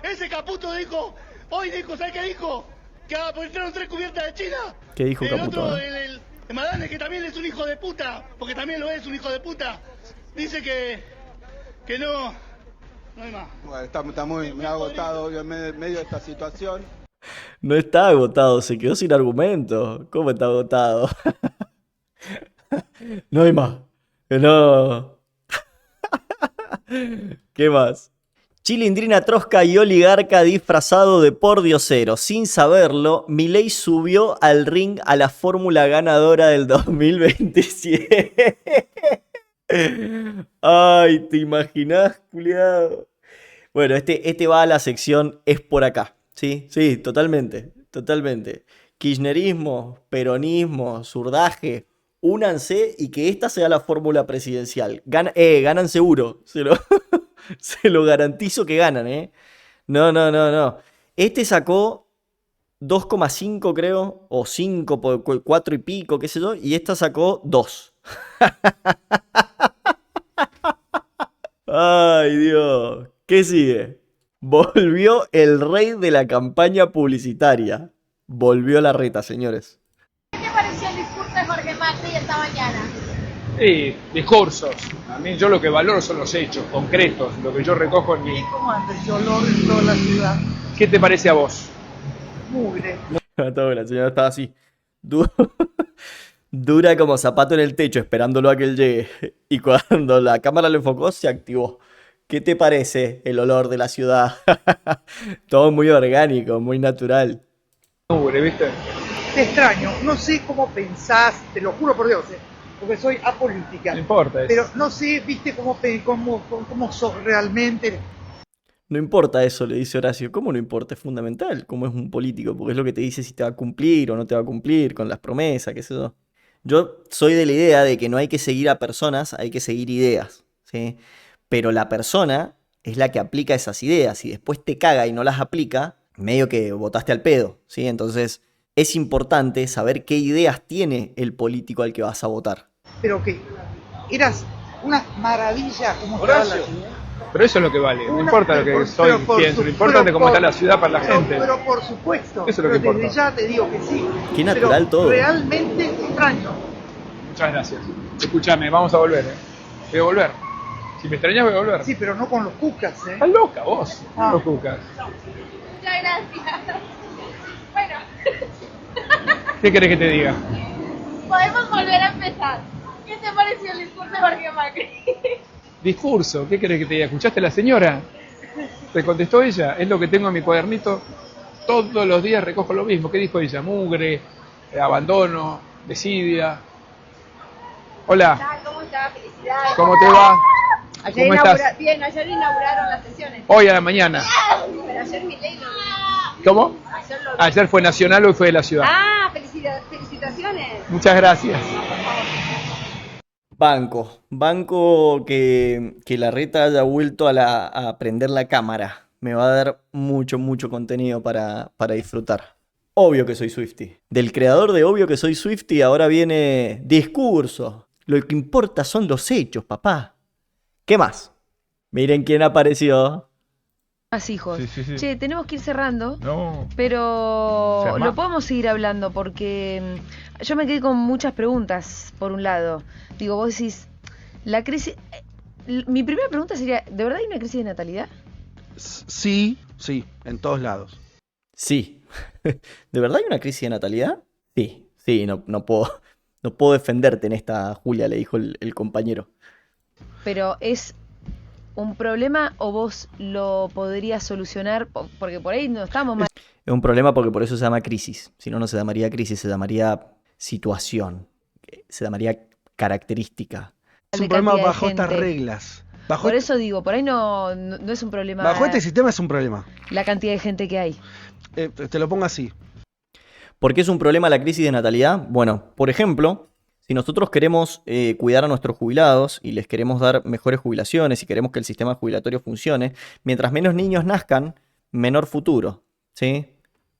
Ese Caputo dijo, ¿sabes qué dijo? Que entraron 3 cubiertas de China. ¿Qué dijo Caputo? Otro, el Madane, que también es un hijo de puta, porque también lo es un hijo de puta, dice que no hay más. Bueno, está muy agotado en medio de esta situación. No está agotado, se quedó sin argumento. ¿Cómo está agotado? No hay más. No. ¿Qué más? Chilindrina Trosca y oligarca disfrazado de pordiosero. Sin saberlo, Milei subió al ring a la fórmula ganadora del 2027. Ay, ¿te imaginás, culiado? Bueno, este va a la sección Es por acá. Sí, sí, totalmente, totalmente. Kirchnerismo, peronismo, zurdaje, únanse y que esta sea la fórmula presidencial. Ganan seguro, se lo garantizo que ganan, ¿eh? No. Este sacó 2,5 creo, o 5 por 4 y pico, qué sé yo, y esta sacó 2. Ay, Dios. ¿Qué sigue? Volvió el rey de la campaña publicitaria. Volvió la reta, señores. ¿Qué te pareció el discurso de Jorge Macri esta mañana? Sí, discursos. A mí yo lo que valoro son los hechos concretos, lo que yo recojo en mi... ¿Cómo anda el olor en toda la ciudad? ¿Qué te parece a vos? Mugre. La señora estaba así. Dura como zapato en el techo esperándolo a que él llegue. Y cuando la cámara lo enfocó, se activó. ¿Qué te parece el olor de la ciudad? Todo muy orgánico, muy natural. ¿Viste? Te extraño, no sé cómo pensás, te lo juro por Dios, porque soy apolítica. No importa eso. Pero no sé, viste, cómo sos realmente. No importa eso, le dice Horacio. ¿Cómo no importa? Es fundamental cómo es un político, porque es lo que te dice si te va a cumplir o no te va a cumplir con las promesas, qué sé yo. Yo soy de la idea de que no hay que seguir a personas, hay que seguir ideas, ¿sí? Pero la persona es la que aplica esas ideas y después te caga y no las aplica, medio que votaste al pedo, ¿sí? Entonces es importante saber qué ideas tiene el político al que vas a votar. Pero que eras una maravilla como estaba la ciudad. Pero eso es lo que vale, no importa lo que pienso, lo importante es cómo está la ciudad para la gente. Pero por supuesto, eso es lo que importa. Desde ya te digo que sí. Qué natural todo. Realmente extraño. Muchas gracias. Escúchame, vamos a volver, Voy a volver. Si me extrañas voy a volver. Sí, pero no con los cucas, Estás loca vos, con los cucas. Muchas gracias. Bueno. ¿Qué querés que te diga? Podemos volver a empezar. ¿Qué te pareció el discurso de Jorge Macri? Discurso, ¿qué querés que te diga? ¿Escuchaste a la señora? ¿Te contestó ella? Es lo que tengo en mi cuadernito. Todos los días recojo lo mismo. ¿Qué dijo ella? Mugre, abandono, desidia. Hola. ¿Cómo estás? Felicidades. ¿Cómo te va? Ayer ¿Cómo estás? Bien, ayer inauguraron las sesiones. Hoy a la mañana. Pero ayer Milei no. ¿Cómo? Ayer, ayer fue nacional, hoy fue de la ciudad. Ah, felicitaciones. Muchas gracias. Banco que la reta haya vuelto a prender la cámara. Me va a dar mucho contenido para disfrutar. Obvio que soy Swiftie. Del creador de Obvio que soy Swiftie ahora viene discurso. Lo que importa son los hechos, papá. ¿Qué más? Miren quién apareció. Más hijos. Sí. Che, tenemos que ir cerrando. No. Pero lo podemos seguir hablando porque yo me quedé con muchas preguntas, por un lado. Digo, vos decís, la crisis... Mi primera pregunta sería, ¿de verdad hay una crisis de natalidad? Sí, en todos lados. Sí. ¿De verdad hay una crisis de natalidad? Sí, no puedo defenderte en esta, Julia, le dijo el compañero. Pero es un problema o vos lo podrías solucionar, porque por ahí no estamos mal. Es un problema porque por eso se llama crisis. Si no, no se llamaría crisis, se llamaría situación, se llamaría característica. Es un problema bajo estas reglas. Por eso digo, por ahí no es un problema. Bajo este sistema es un problema. La cantidad de gente que hay. Te lo pongo así. ¿Por qué es un problema la crisis de natalidad? Bueno, por ejemplo, si nosotros queremos cuidar a nuestros jubilados y les queremos dar mejores jubilaciones y queremos que el sistema jubilatorio funcione, mientras menos niños nazcan, menor futuro, ¿sí?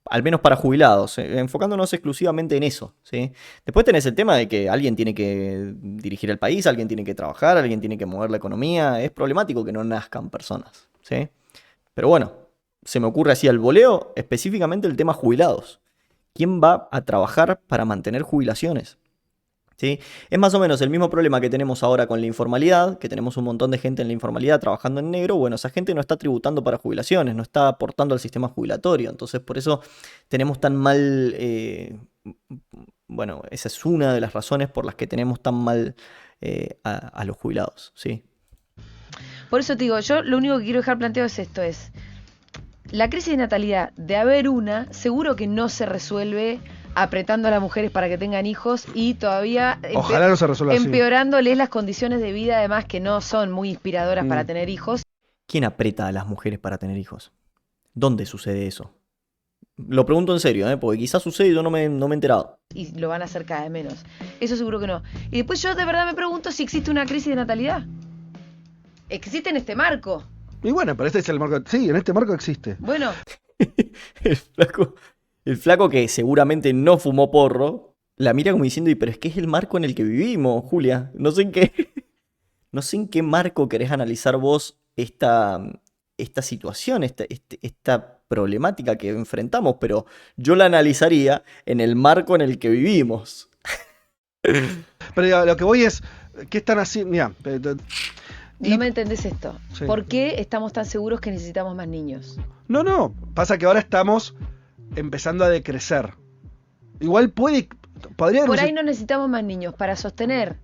Al menos para jubilados, enfocándonos exclusivamente en eso, ¿sí? Después tenés el tema de que alguien tiene que dirigir el país, alguien tiene que trabajar, alguien tiene que mover la economía. Es problemático que no nazcan personas, ¿sí? Pero bueno, se me ocurre así al voleo específicamente el tema jubilados. ¿Quién va a trabajar para mantener jubilaciones? ¿Sí? Es más o menos el mismo problema que tenemos ahora con la informalidad, que tenemos un montón de gente en la informalidad trabajando en negro. Bueno, esa gente no está tributando para jubilaciones, no está aportando al sistema jubilatorio. Entonces, por eso tenemos tan mal... bueno, esa es una de las razones por las que tenemos tan mal a los jubilados, ¿sí? Por eso te digo, yo lo único que quiero dejar planteado es esto, es la crisis de natalidad, de haber una, seguro que no se resuelve apretando a las mujeres para que tengan hijos y todavía Ojalá no se resuelva así. Empeorándoles las condiciones de vida, además que no son muy inspiradoras para tener hijos. ¿Quién aprieta a las mujeres para tener hijos? ¿Dónde sucede eso? Lo pregunto en serio, porque quizás sucede y yo no me he enterado. Y lo van a hacer cada vez menos. Eso seguro que no. Y después yo de verdad me pregunto si existe una crisis de natalidad. Existe en este marco. Y bueno, pero este es el marco. Sí, en este marco existe. Bueno. El flaco que seguramente no fumó porro, la mira como diciendo, pero es que es el marco en el que vivimos, Julia. No sé en qué marco querés analizar vos esta situación, esta problemática que enfrentamos, pero yo la analizaría en el marco en el que vivimos. Pero lo que voy es, ¿qué están haciendo? Mirá, no me entendés esto. Sí. ¿Por qué estamos tan seguros que necesitamos más niños? No, pasa que ahora estamos empezando a decrecer. Igual podría... Por ahí no necesitamos más niños. Para sostener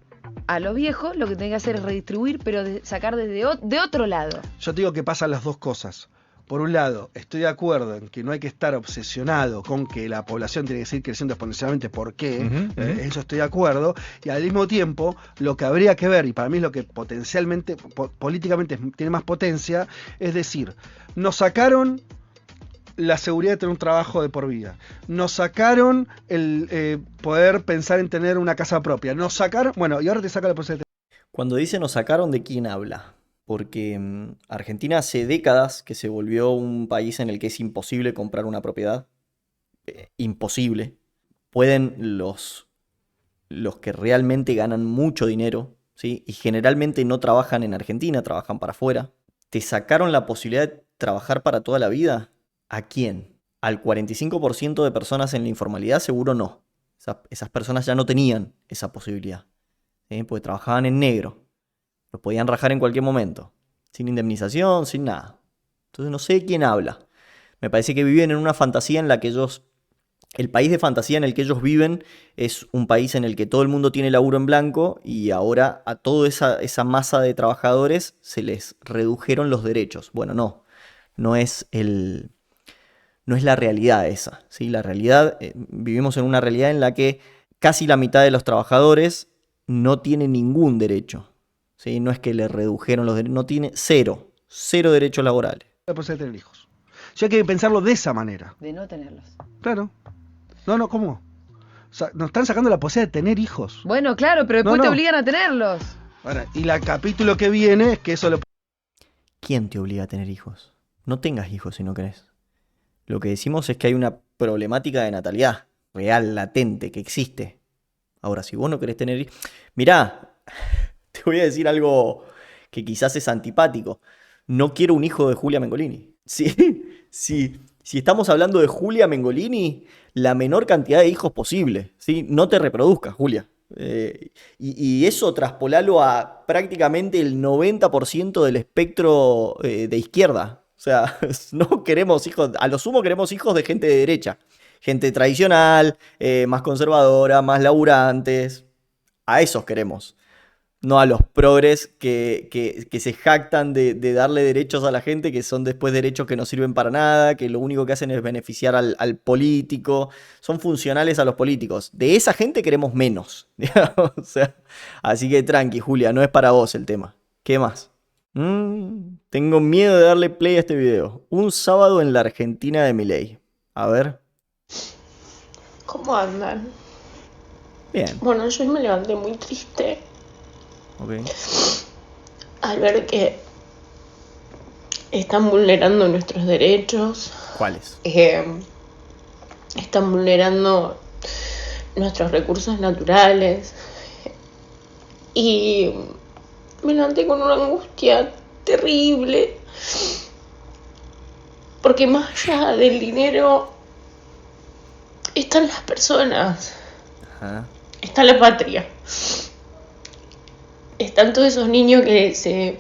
a los viejos, lo que tienen que hacer es redistribuir, pero sacar de otro lado. Yo te digo que pasan las dos cosas. Por un lado, estoy de acuerdo en que no hay que estar obsesionado con que la población tiene que seguir creciendo exponencialmente. ¿Por qué? Eso estoy de acuerdo. Y al mismo tiempo, lo que habría que ver, y para mí es lo que potencialmente, políticamente tiene más potencia, es decir, nos sacaron la seguridad de tener un trabajo de por vida. Nos sacaron el poder pensar en tener una casa propia. Nos sacaron... Bueno, y ahora te saca la posibilidad de... Cuando dice nos sacaron, ¿de quién habla? Porque Argentina hace décadas que se volvió un país en el que es imposible comprar una propiedad. Imposible. Pueden los que realmente ganan mucho dinero, ¿sí? Y generalmente no trabajan en Argentina, trabajan para afuera. ¿Te sacaron la posibilidad de trabajar para toda la vida? ¿A quién? Al 45% de personas en la informalidad seguro no. Esas personas ya no tenían esa posibilidad. Porque trabajaban en negro. Los podían rajar en cualquier momento. Sin indemnización, sin nada. Entonces no sé de quién habla. Me parece que viven en una fantasía en la que ellos... El país de fantasía en el que ellos viven es un país en el que todo el mundo tiene laburo en blanco y ahora a toda esa masa de trabajadores se les redujeron los derechos. Bueno, no es la realidad esa, ¿sí? La realidad, vivimos en una realidad en la que casi la mitad de los trabajadores no tiene ningún derecho, ¿sí? No es que le redujeron los derechos, no tiene cero derechos laborales. La posibilidad de tener hijos. Yo hay que pensarlo de esa manera. De no tenerlos. Claro. No, ¿cómo? O sea, nos están sacando la posibilidad de tener hijos. Bueno, claro, pero después te obligan a tenerlos. Ahora, y el capítulo que viene es que eso lo... ¿Quién te obliga a tener hijos? No tengas hijos si no querés. Lo que decimos es que hay una problemática de natalidad real, latente, que existe. Ahora, si vos no querés tener hijos... Mirá, te voy a decir algo que quizás es antipático. No quiero un hijo de Julia Mengolini. Si estamos hablando de Julia Mengolini, la menor cantidad de hijos posible, ¿sí? No te reproduzcas, Julia. Y eso traspolalo a prácticamente el 90% del espectro de izquierda. O sea, no queremos hijos, a lo sumo queremos hijos de gente de derecha. Gente tradicional, más conservadora, más laburantes. A esos queremos. No a los progres que se jactan de darle derechos a la gente, que son después derechos que no sirven para nada, que lo único que hacen es beneficiar al político. Son funcionales a los políticos. De esa gente queremos menos. O sea, así que tranqui, Julia, no es para vos el tema. ¿Qué más? Tengo miedo de darle play a este video. Un sábado en la Argentina de Milei. A ver. ¿Cómo andan? Bien. Bueno, yo me levanté muy triste. Okay. Al ver que están vulnerando nuestros derechos. ¿Cuáles? Están vulnerando nuestros recursos naturales. Y me levanté con una angustia terrible. Porque más allá del dinero están las personas. Ajá. Está la patria. Están todos esos niños que se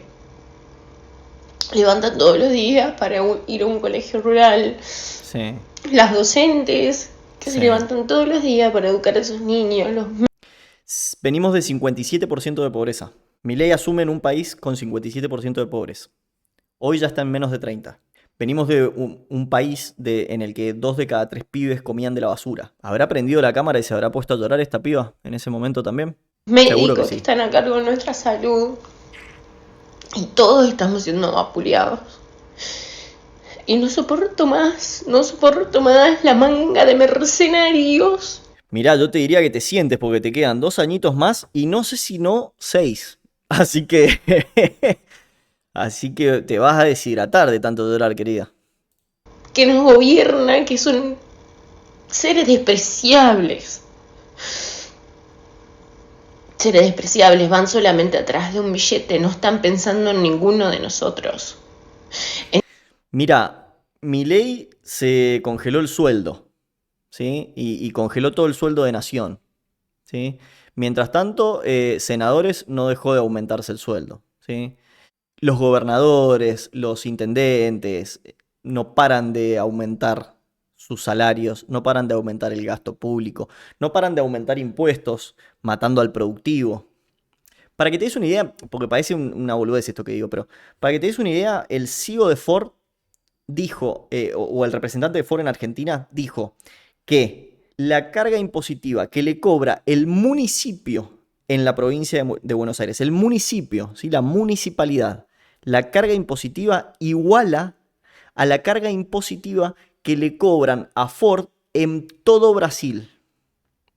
levantan todos los días para ir a un colegio rural. Sí. Las docentes que se levantan todos los días para educar a esos niños. Venimos de 57% de pobreza. Milei asume en un país con 57% de pobres. Hoy ya está en menos de 30%. Venimos de un país en el que 2 de cada 3 pibes comían de la basura. ¿Habrá prendido la cámara y se habrá puesto a llorar esta piba en ese momento también? Médicos que están a cargo de nuestra salud y todos estamos siendo vapuleados. Y no soporto más la manga de mercenarios. Mirá, yo te diría que te sientes porque te quedan 2 añitos más y no sé si no 6. Así que te vas a deshidratar de tanto llorar, querida. Que nos gobiernan, que son seres despreciables. Seres despreciables, van solamente atrás de un billete, no están pensando en ninguno de nosotros. Mira, Milei se congeló el sueldo, ¿sí? Y congeló todo el sueldo de Nación, ¿sí? Mientras tanto, senadores no dejó de aumentarse el sueldo, ¿sí? Los gobernadores, los intendentes no paran de aumentar sus salarios, no paran de aumentar el gasto público, no paran de aumentar impuestos, matando al productivo. Para que te des una idea, porque parece una boludez esto que digo, pero para que te des una idea, el CEO de Ford dijo, o el representante de Ford en Argentina dijo que la carga impositiva que le cobra el municipio en la provincia de Buenos Aires, el municipio, ¿sí? La municipalidad, la carga impositiva iguala a la carga impositiva que le cobran a Ford en todo Brasil,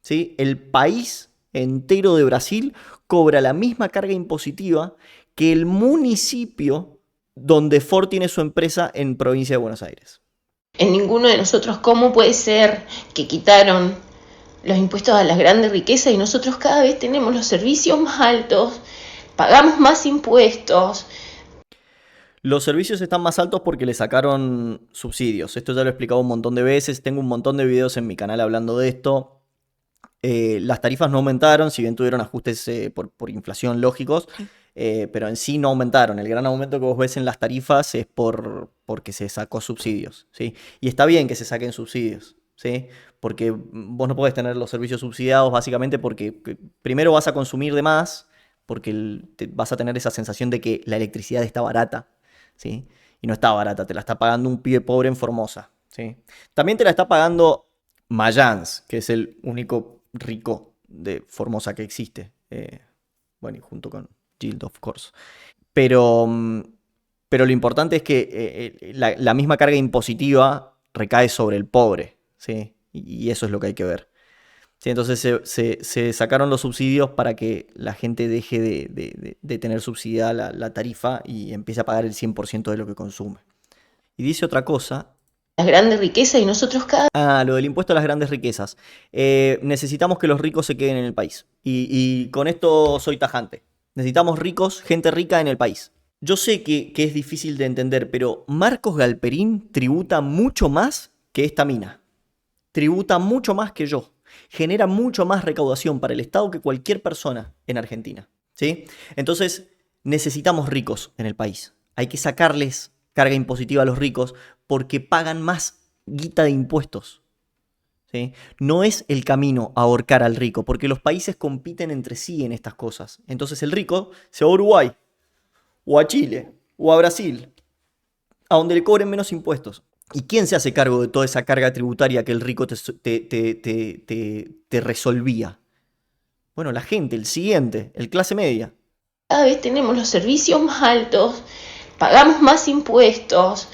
¿sí? El país entero de Brasil cobra la misma carga impositiva que el municipio donde Ford tiene su empresa en provincia de Buenos Aires. En ninguno de nosotros, ¿cómo puede ser que quitaron los impuestos a las grandes riquezas y nosotros cada vez tenemos los servicios más altos, pagamos más impuestos? Los servicios están más altos porque le sacaron subsidios. Esto ya lo he explicado un montón de veces. Tengo un montón de videos en mi canal hablando de esto. Las tarifas no aumentaron, si bien tuvieron ajustes por inflación lógicos, pero en sí no aumentaron. El gran aumento que vos ves en las tarifas es porque se sacó subsidios, ¿sí? Y está bien que se saquen subsidios, ¿sí? Porque vos no podés tener los servicios subsidiados básicamente porque primero vas a consumir de más, porque vas a tener esa sensación de que la electricidad está barata, ¿sí? Y no está barata, te la está pagando un pibe pobre en Formosa, ¿sí? También te la está pagando Mayans, que es el único rico de Formosa que existe. Bueno, y junto con Gild, of course. Pero lo importante es que la misma carga impositiva recae sobre el pobre, ¿sí? Y eso es lo que hay que ver. ¿Sí? Entonces se sacaron los subsidios para que la gente deje de tener subsidiada la tarifa y empiece a pagar el 100% de lo que consume. Y dice otra cosa. Las grandes riquezas y nosotros lo del impuesto a las grandes riquezas. Necesitamos que los ricos se queden en el país. Y con esto soy tajante. Necesitamos ricos, gente rica en el país. Yo sé que es difícil de entender, pero Marcos Galperín tributa mucho más que esta mina. Tributa mucho más que yo. Genera mucho más recaudación para el Estado que cualquier persona en Argentina, ¿sí? Entonces, necesitamos ricos en el país. Hay que sacarles carga impositiva a los ricos porque pagan más guita de impuestos, ¿sí? No es el camino ahorcar al rico, porque los países compiten entre sí en estas cosas. Entonces el rico se va a Uruguay, o a Chile, o a Brasil, a donde le cobren menos impuestos. ¿Y quién se hace cargo de toda esa carga tributaria que el rico te resolvía? Bueno, la gente, el siguiente, el clase media. Cada vez tenemos los servicios más altos, pagamos más impuestos,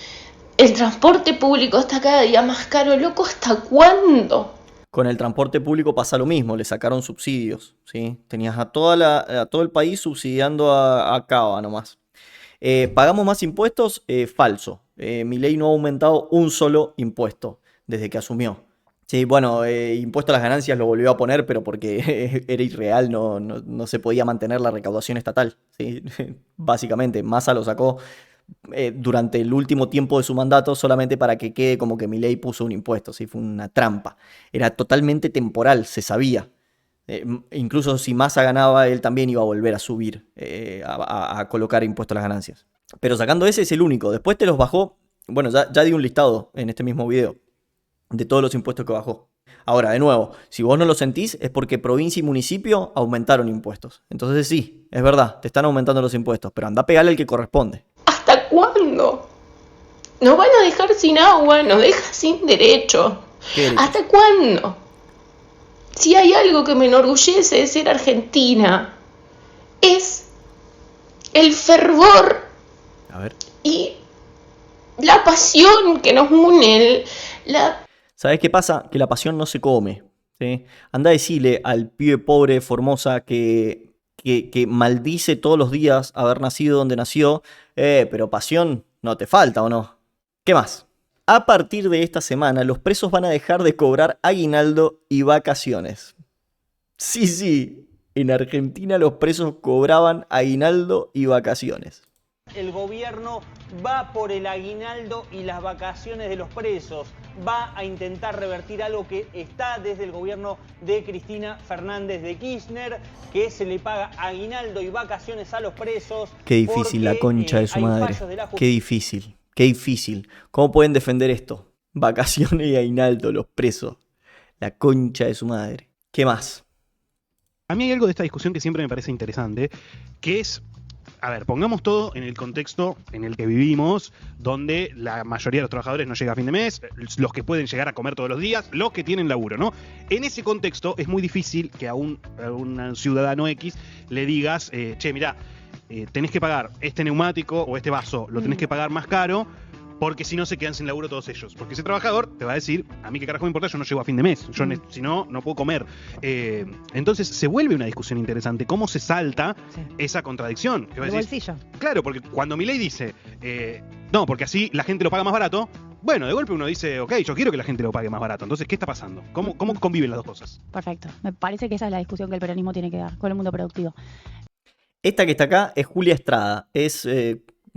el transporte público está cada día más caro. Loco, ¿hasta cuándo? Con el transporte público pasa lo mismo, le sacaron subsidios, ¿sí? Tenías a todo el país subsidiando a Cava nomás. ¿Pagamos más impuestos? Falso. Milei no ha aumentado un solo impuesto desde que asumió. Sí, bueno, impuesto a las ganancias lo volvió a poner, pero porque era irreal, no se podía mantener la recaudación estatal, ¿sí? Básicamente, Massa lo sacó durante el último tiempo de su mandato solamente para que quede como que Milei puso un impuesto, ¿sí? Fue una trampa. Era totalmente temporal, se sabía. Incluso si Massa ganaba, él también iba a volver a subir, a colocar impuesto a las ganancias. Pero sacando ese es el único. Después te los bajó, bueno, ya di un listado en este mismo video de todos los impuestos que bajó. Ahora, de nuevo, si vos no lo sentís es porque provincia y municipio aumentaron impuestos. Entonces sí, es verdad, te están aumentando los impuestos, pero anda a pegarle el que corresponde. ¿Hasta cuándo? Nos van a dejar sin agua, nos dejan sin derecho. ¿Hasta cuándo? Si hay algo que me enorgullece de ser argentina, es el fervor y la pasión que nos une. ¿Sabés qué pasa? Que la pasión no se come, ¿sí? Anda a decirle al pibe pobre de Formosa que maldice todos los días haber nacido donde nació, pero pasión no te falta, ¿o no? ¿Qué más? A partir de esta semana, los presos van a dejar de cobrar aguinaldo y vacaciones. Sí, en Argentina los presos cobraban aguinaldo y vacaciones. El gobierno va por el aguinaldo y las vacaciones de los presos. Va a intentar revertir algo que está desde el gobierno de Cristina Fernández de Kirchner, que se le paga aguinaldo y vacaciones a los presos. Qué difícil, la concha de su madre. Qué difícil, qué difícil. ¿Cómo pueden defender esto? Vacaciones y aguinaldo, los presos. La concha de su madre. ¿Qué más? A mí hay algo de esta discusión que siempre me parece interesante, que es... A ver, pongamos todo en el contexto en el que vivimos, donde la mayoría de los trabajadores no llega a fin de mes, los que pueden llegar a comer todos los días, los que tienen laburo, ¿no? En ese contexto es muy difícil que a un ciudadano X le digas, che, mirá, tenés que pagar este neumático o este vaso, lo tenés que pagar más caro, porque si no se quedan sin laburo todos ellos. Porque ese trabajador te va a decir, a mí qué carajo me importa, yo no llego a fin de mes, yo si no, no puedo comer. Entonces se vuelve una discusión interesante, cómo se salta esa contradicción. El bolsillo. Claro, porque cuando Milei dice, no, porque así la gente lo paga más barato, bueno, de golpe uno dice, ok, yo quiero que la gente lo pague más barato. Entonces, ¿qué está pasando? ¿Cómo conviven las dos cosas? Perfecto. Me parece que esa es la discusión que el peronismo tiene que dar con el mundo productivo. Esta que está acá es Julia Estrada, es...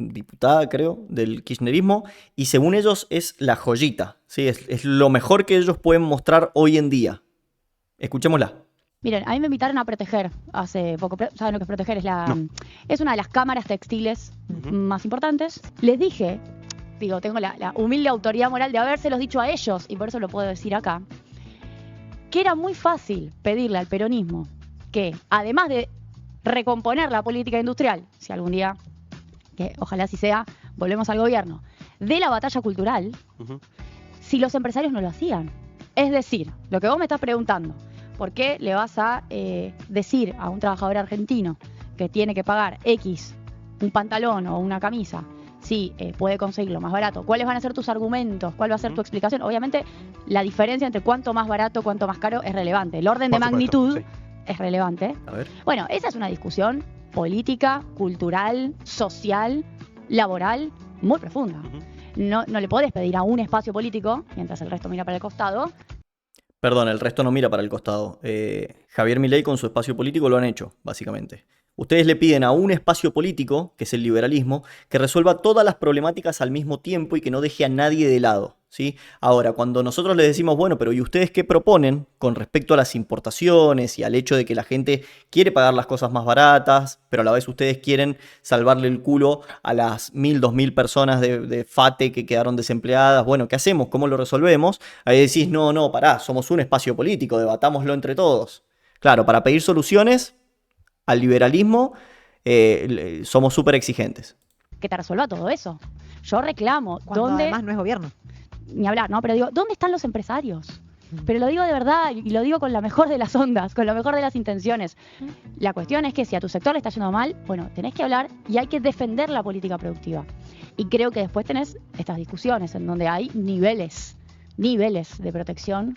diputada, creo, del kirchnerismo, y según ellos es la joyita, ¿sí? Es lo mejor que ellos pueden mostrar hoy en día. Escuchémosla. Miren, a mí me invitaron a Proteger hace poco. ¿Saben lo que es Proteger? Es una de las cámaras textiles más importantes. Les dije, tengo la humilde autoridad moral de habérselos dicho a ellos, y por eso lo puedo decir acá, que era muy fácil pedirle al peronismo que, además de recomponer la política industrial, si algún día... que ojalá así sea, volvemos al gobierno, de la batalla cultural, si los empresarios no lo hacían. Es decir, lo que vos me estás preguntando, ¿por qué le vas a decir a un trabajador argentino que tiene que pagar X, un pantalón o una camisa, si puede conseguirlo más barato? ¿Cuáles van a ser tus argumentos? ¿Cuál va a ser tu explicación? Obviamente, la diferencia entre cuánto más barato, cuánto más caro es relevante. El orden de magnitud es relevante. A ver. Bueno, esa es una discusión política, cultural, social, laboral, muy profunda. No le podés pedir a un espacio político, mientras el resto mira para el costado. Perdón, el resto no mira para el costado. Javier Milei con su espacio político lo han hecho, básicamente. Ustedes le piden a un espacio político, que es el liberalismo, que resuelva todas las problemáticas al mismo tiempo y que no deje a nadie de lado, ¿sí? Ahora, cuando nosotros les decimos, bueno, pero ¿y ustedes qué proponen con respecto a las importaciones y al hecho de que la gente quiere pagar las cosas más baratas, pero a la vez ustedes quieren salvarle el culo a las 1.000, 2.000 personas de FATE que quedaron desempleadas? Bueno, ¿qué hacemos? ¿Cómo lo resolvemos? Ahí decís, no, pará, somos un espacio político, debatámoslo entre todos. Claro, para pedir soluciones al liberalismo somos súper exigentes. Que te resuelva todo eso. Yo reclamo. Cuando además no es gobierno. Ni hablar, ¿no? Pero digo, ¿dónde están los empresarios? Pero lo digo de verdad y lo digo con la mejor de las ondas, con la mejor de las intenciones. La cuestión es que si a tu sector le está yendo mal, bueno, tenés que hablar y hay que defender la política productiva. Y creo que después tenés estas discusiones en donde hay niveles de protección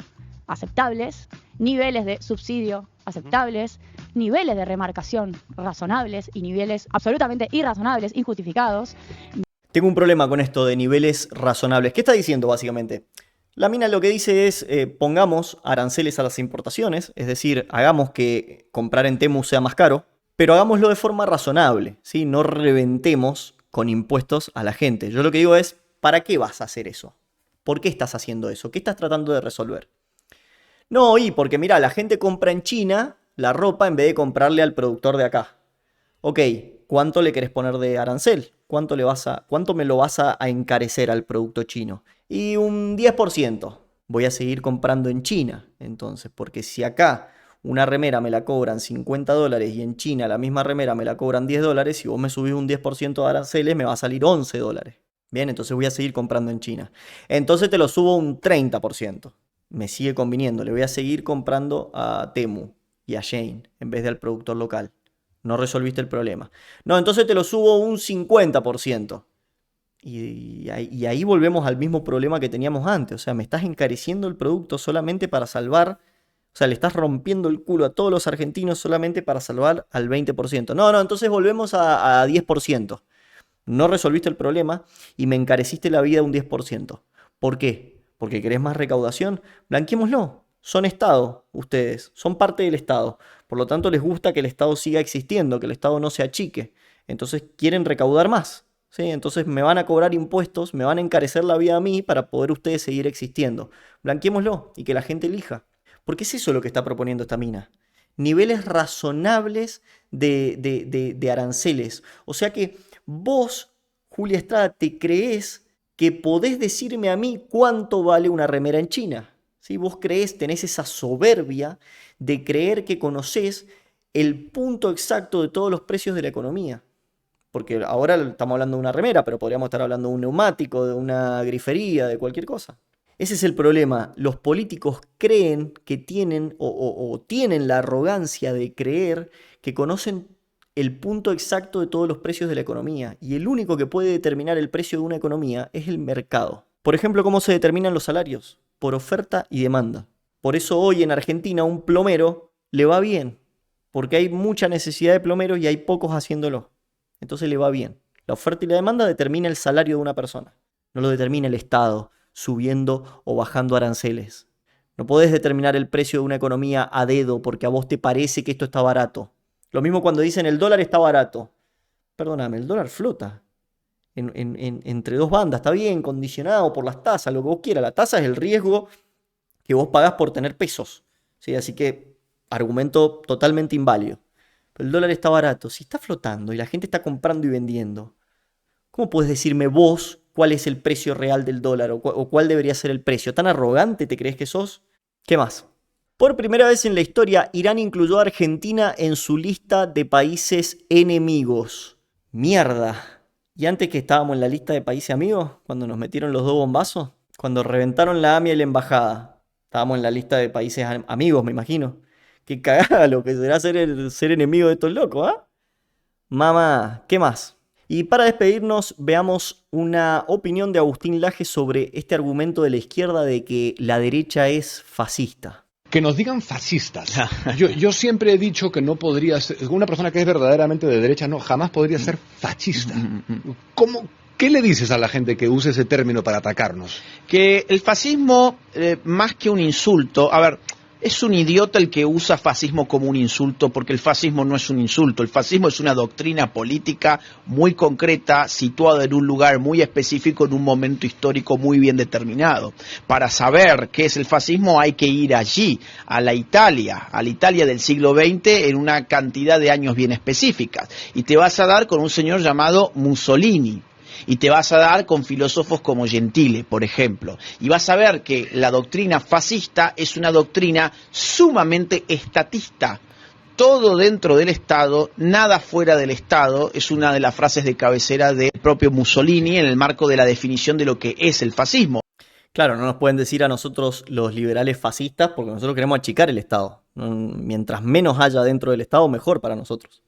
aceptables, niveles de subsidio aceptables, niveles de remarcación razonables y niveles absolutamente irrazonables, injustificados. Tengo un problema con esto de niveles razonables. ¿Qué está diciendo básicamente? La mina lo que dice es pongamos aranceles a las importaciones, es decir, hagamos que comprar en Temu sea más caro, pero hagámoslo de forma razonable, ¿sí? No reventemos con impuestos a la gente. Yo lo que digo es, ¿para qué vas a hacer eso? ¿Por qué estás haciendo eso? ¿Qué estás tratando de resolver? No, porque mira, la gente compra en China la ropa en vez de comprarle al productor de acá. Ok, ¿cuánto le querés poner de arancel? ¿Cuánto me lo vas a encarecer al producto chino? Y un 10%. voy a seguir comprando en China. Entonces, porque si acá una remera me la cobran $50 y en China la misma remera me la cobran $10, si vos me subís un 10% de aranceles me va a salir $11. Bien, entonces voy a seguir comprando en China. Entonces te lo subo un 30%. Me sigue conviniendo. Le voy a seguir comprando a Temu y a Shein en vez de al productor local. No resolviste el problema. No, entonces te lo subo un 50%. Y ahí volvemos al mismo problema que teníamos antes. O sea, me estás encareciendo el producto solamente para salvar. O sea, le estás rompiendo el culo a todos los argentinos solamente para salvar al 20%. No, entonces volvemos a 10%. No resolviste el problema y me encareciste la vida un 10%. ¿Por qué? ¿Porque querés más recaudación? Blanquémoslo. Son Estado, ustedes. Son parte del Estado. Por lo tanto, les gusta que el Estado siga existiendo, que el Estado no se achique. Entonces, quieren recaudar más. ¿Sí? Entonces, me van a cobrar impuestos, me van a encarecer la vida a mí para poder ustedes seguir existiendo. Blanquémoslo y que la gente elija. Porque es eso lo que está proponiendo esta mina. Niveles razonables de aranceles. O sea que vos, Julia Estrada, te creés que podés decirme a mí cuánto vale una remera en China. ¿Sí? Vos creés, tenés esa soberbia de creer que conocés el punto exacto de todos los precios de la economía. Porque ahora estamos hablando de una remera, pero podríamos estar hablando de un neumático, de una grifería, de cualquier cosa. Ese es el problema. Los políticos creen que tienen o tienen la arrogancia de creer que conocen el punto exacto de todos los precios de la economía. Y el único que puede determinar el precio de una economía es el mercado. Por ejemplo, ¿cómo se determinan los salarios? Por oferta y demanda. Por eso hoy en Argentina un plomero le va bien. Porque hay mucha necesidad de plomeros y hay pocos haciéndolo. Entonces le va bien. La oferta y la demanda determina el salario de una persona. No lo determina el Estado, subiendo o bajando aranceles. No podés determinar el precio de una economía a dedo porque a vos te parece que esto está barato. Lo mismo cuando dicen el dólar está barato. Perdóname, el dólar flota. Entre dos bandas, está bien, condicionado por las tasas, lo que vos quieras. La tasa es el riesgo que vos pagás por tener pesos. ¿Sí? Así que, argumento totalmente inválido. Pero el dólar está barato. Si está flotando y la gente está comprando y vendiendo, ¿cómo puedes decirme vos cuál es el precio real del dólar o cuál debería ser el precio? ¿Tan arrogante te crees que sos? ¿Qué más? Por primera vez en la historia, Irán incluyó a Argentina en su lista de países enemigos. Mierda. ¿Y antes que estábamos en la lista de países amigos? Cuando nos metieron los 2 bombazos. Cuando reventaron la AMIA y la embajada. Estábamos en la lista de países amigos, me imagino. Qué cagada lo que será ser enemigo de estos locos, ¿ah? Mamá, ¿qué más? Y para despedirnos, veamos una opinión de Agustín Laje sobre este argumento de la izquierda de que la derecha es fascista. Que nos digan fascistas. Yo siempre he dicho que no podría ser, una persona que es verdaderamente de derecha jamás podría ser fascista. ¿Qué le dices a la gente que use ese término para atacarnos? Que el fascismo, más que un insulto, a ver, es un idiota el que usa fascismo como un insulto, porque el fascismo no es un insulto. El fascismo es una doctrina política muy concreta, situada en un lugar muy específico, en un momento histórico muy bien determinado. Para saber qué es el fascismo hay que ir allí, a la Italia del siglo XX, en una cantidad de años bien específicas. Y te vas a dar con un señor llamado Mussolini. Y te vas a dar con filósofos como Gentile, por ejemplo. Y vas a ver que la doctrina fascista es una doctrina sumamente estatista. Todo dentro del Estado, nada fuera del Estado, es una de las frases de cabecera del propio Mussolini en el marco de la definición de lo que es el fascismo. Claro, no nos pueden decir a nosotros los liberales fascistas porque nosotros queremos achicar el Estado. Mientras menos haya dentro del Estado, mejor para nosotros.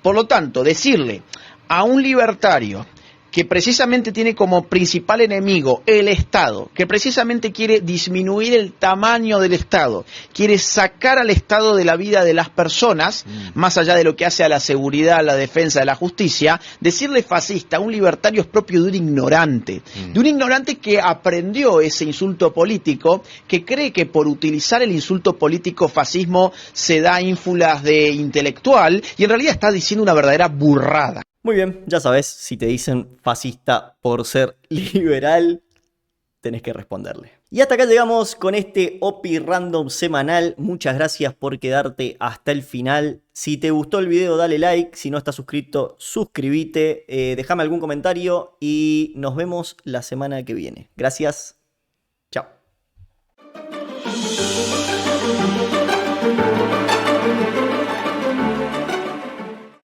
Por lo tanto, decirle a un libertario que precisamente tiene como principal enemigo el Estado, que precisamente quiere disminuir el tamaño del Estado, quiere sacar al Estado de la vida de las personas, más allá de lo que hace a la seguridad, a la defensa de la justicia, decirle fascista a un libertario es propio de un ignorante que aprendió ese insulto político, que cree que por utilizar el insulto político fascismo se da ínfulas de intelectual y en realidad está diciendo una verdadera burrada. Muy bien, ya sabes, si te dicen fascista por ser liberal, tenés que responderle. Y hasta acá llegamos con este OPI Random semanal. Muchas gracias por quedarte hasta el final. Si te gustó el video, dale like. Si no estás suscrito, suscríbete. Déjame algún comentario y nos vemos la semana que viene. Gracias. Chao. Thank you.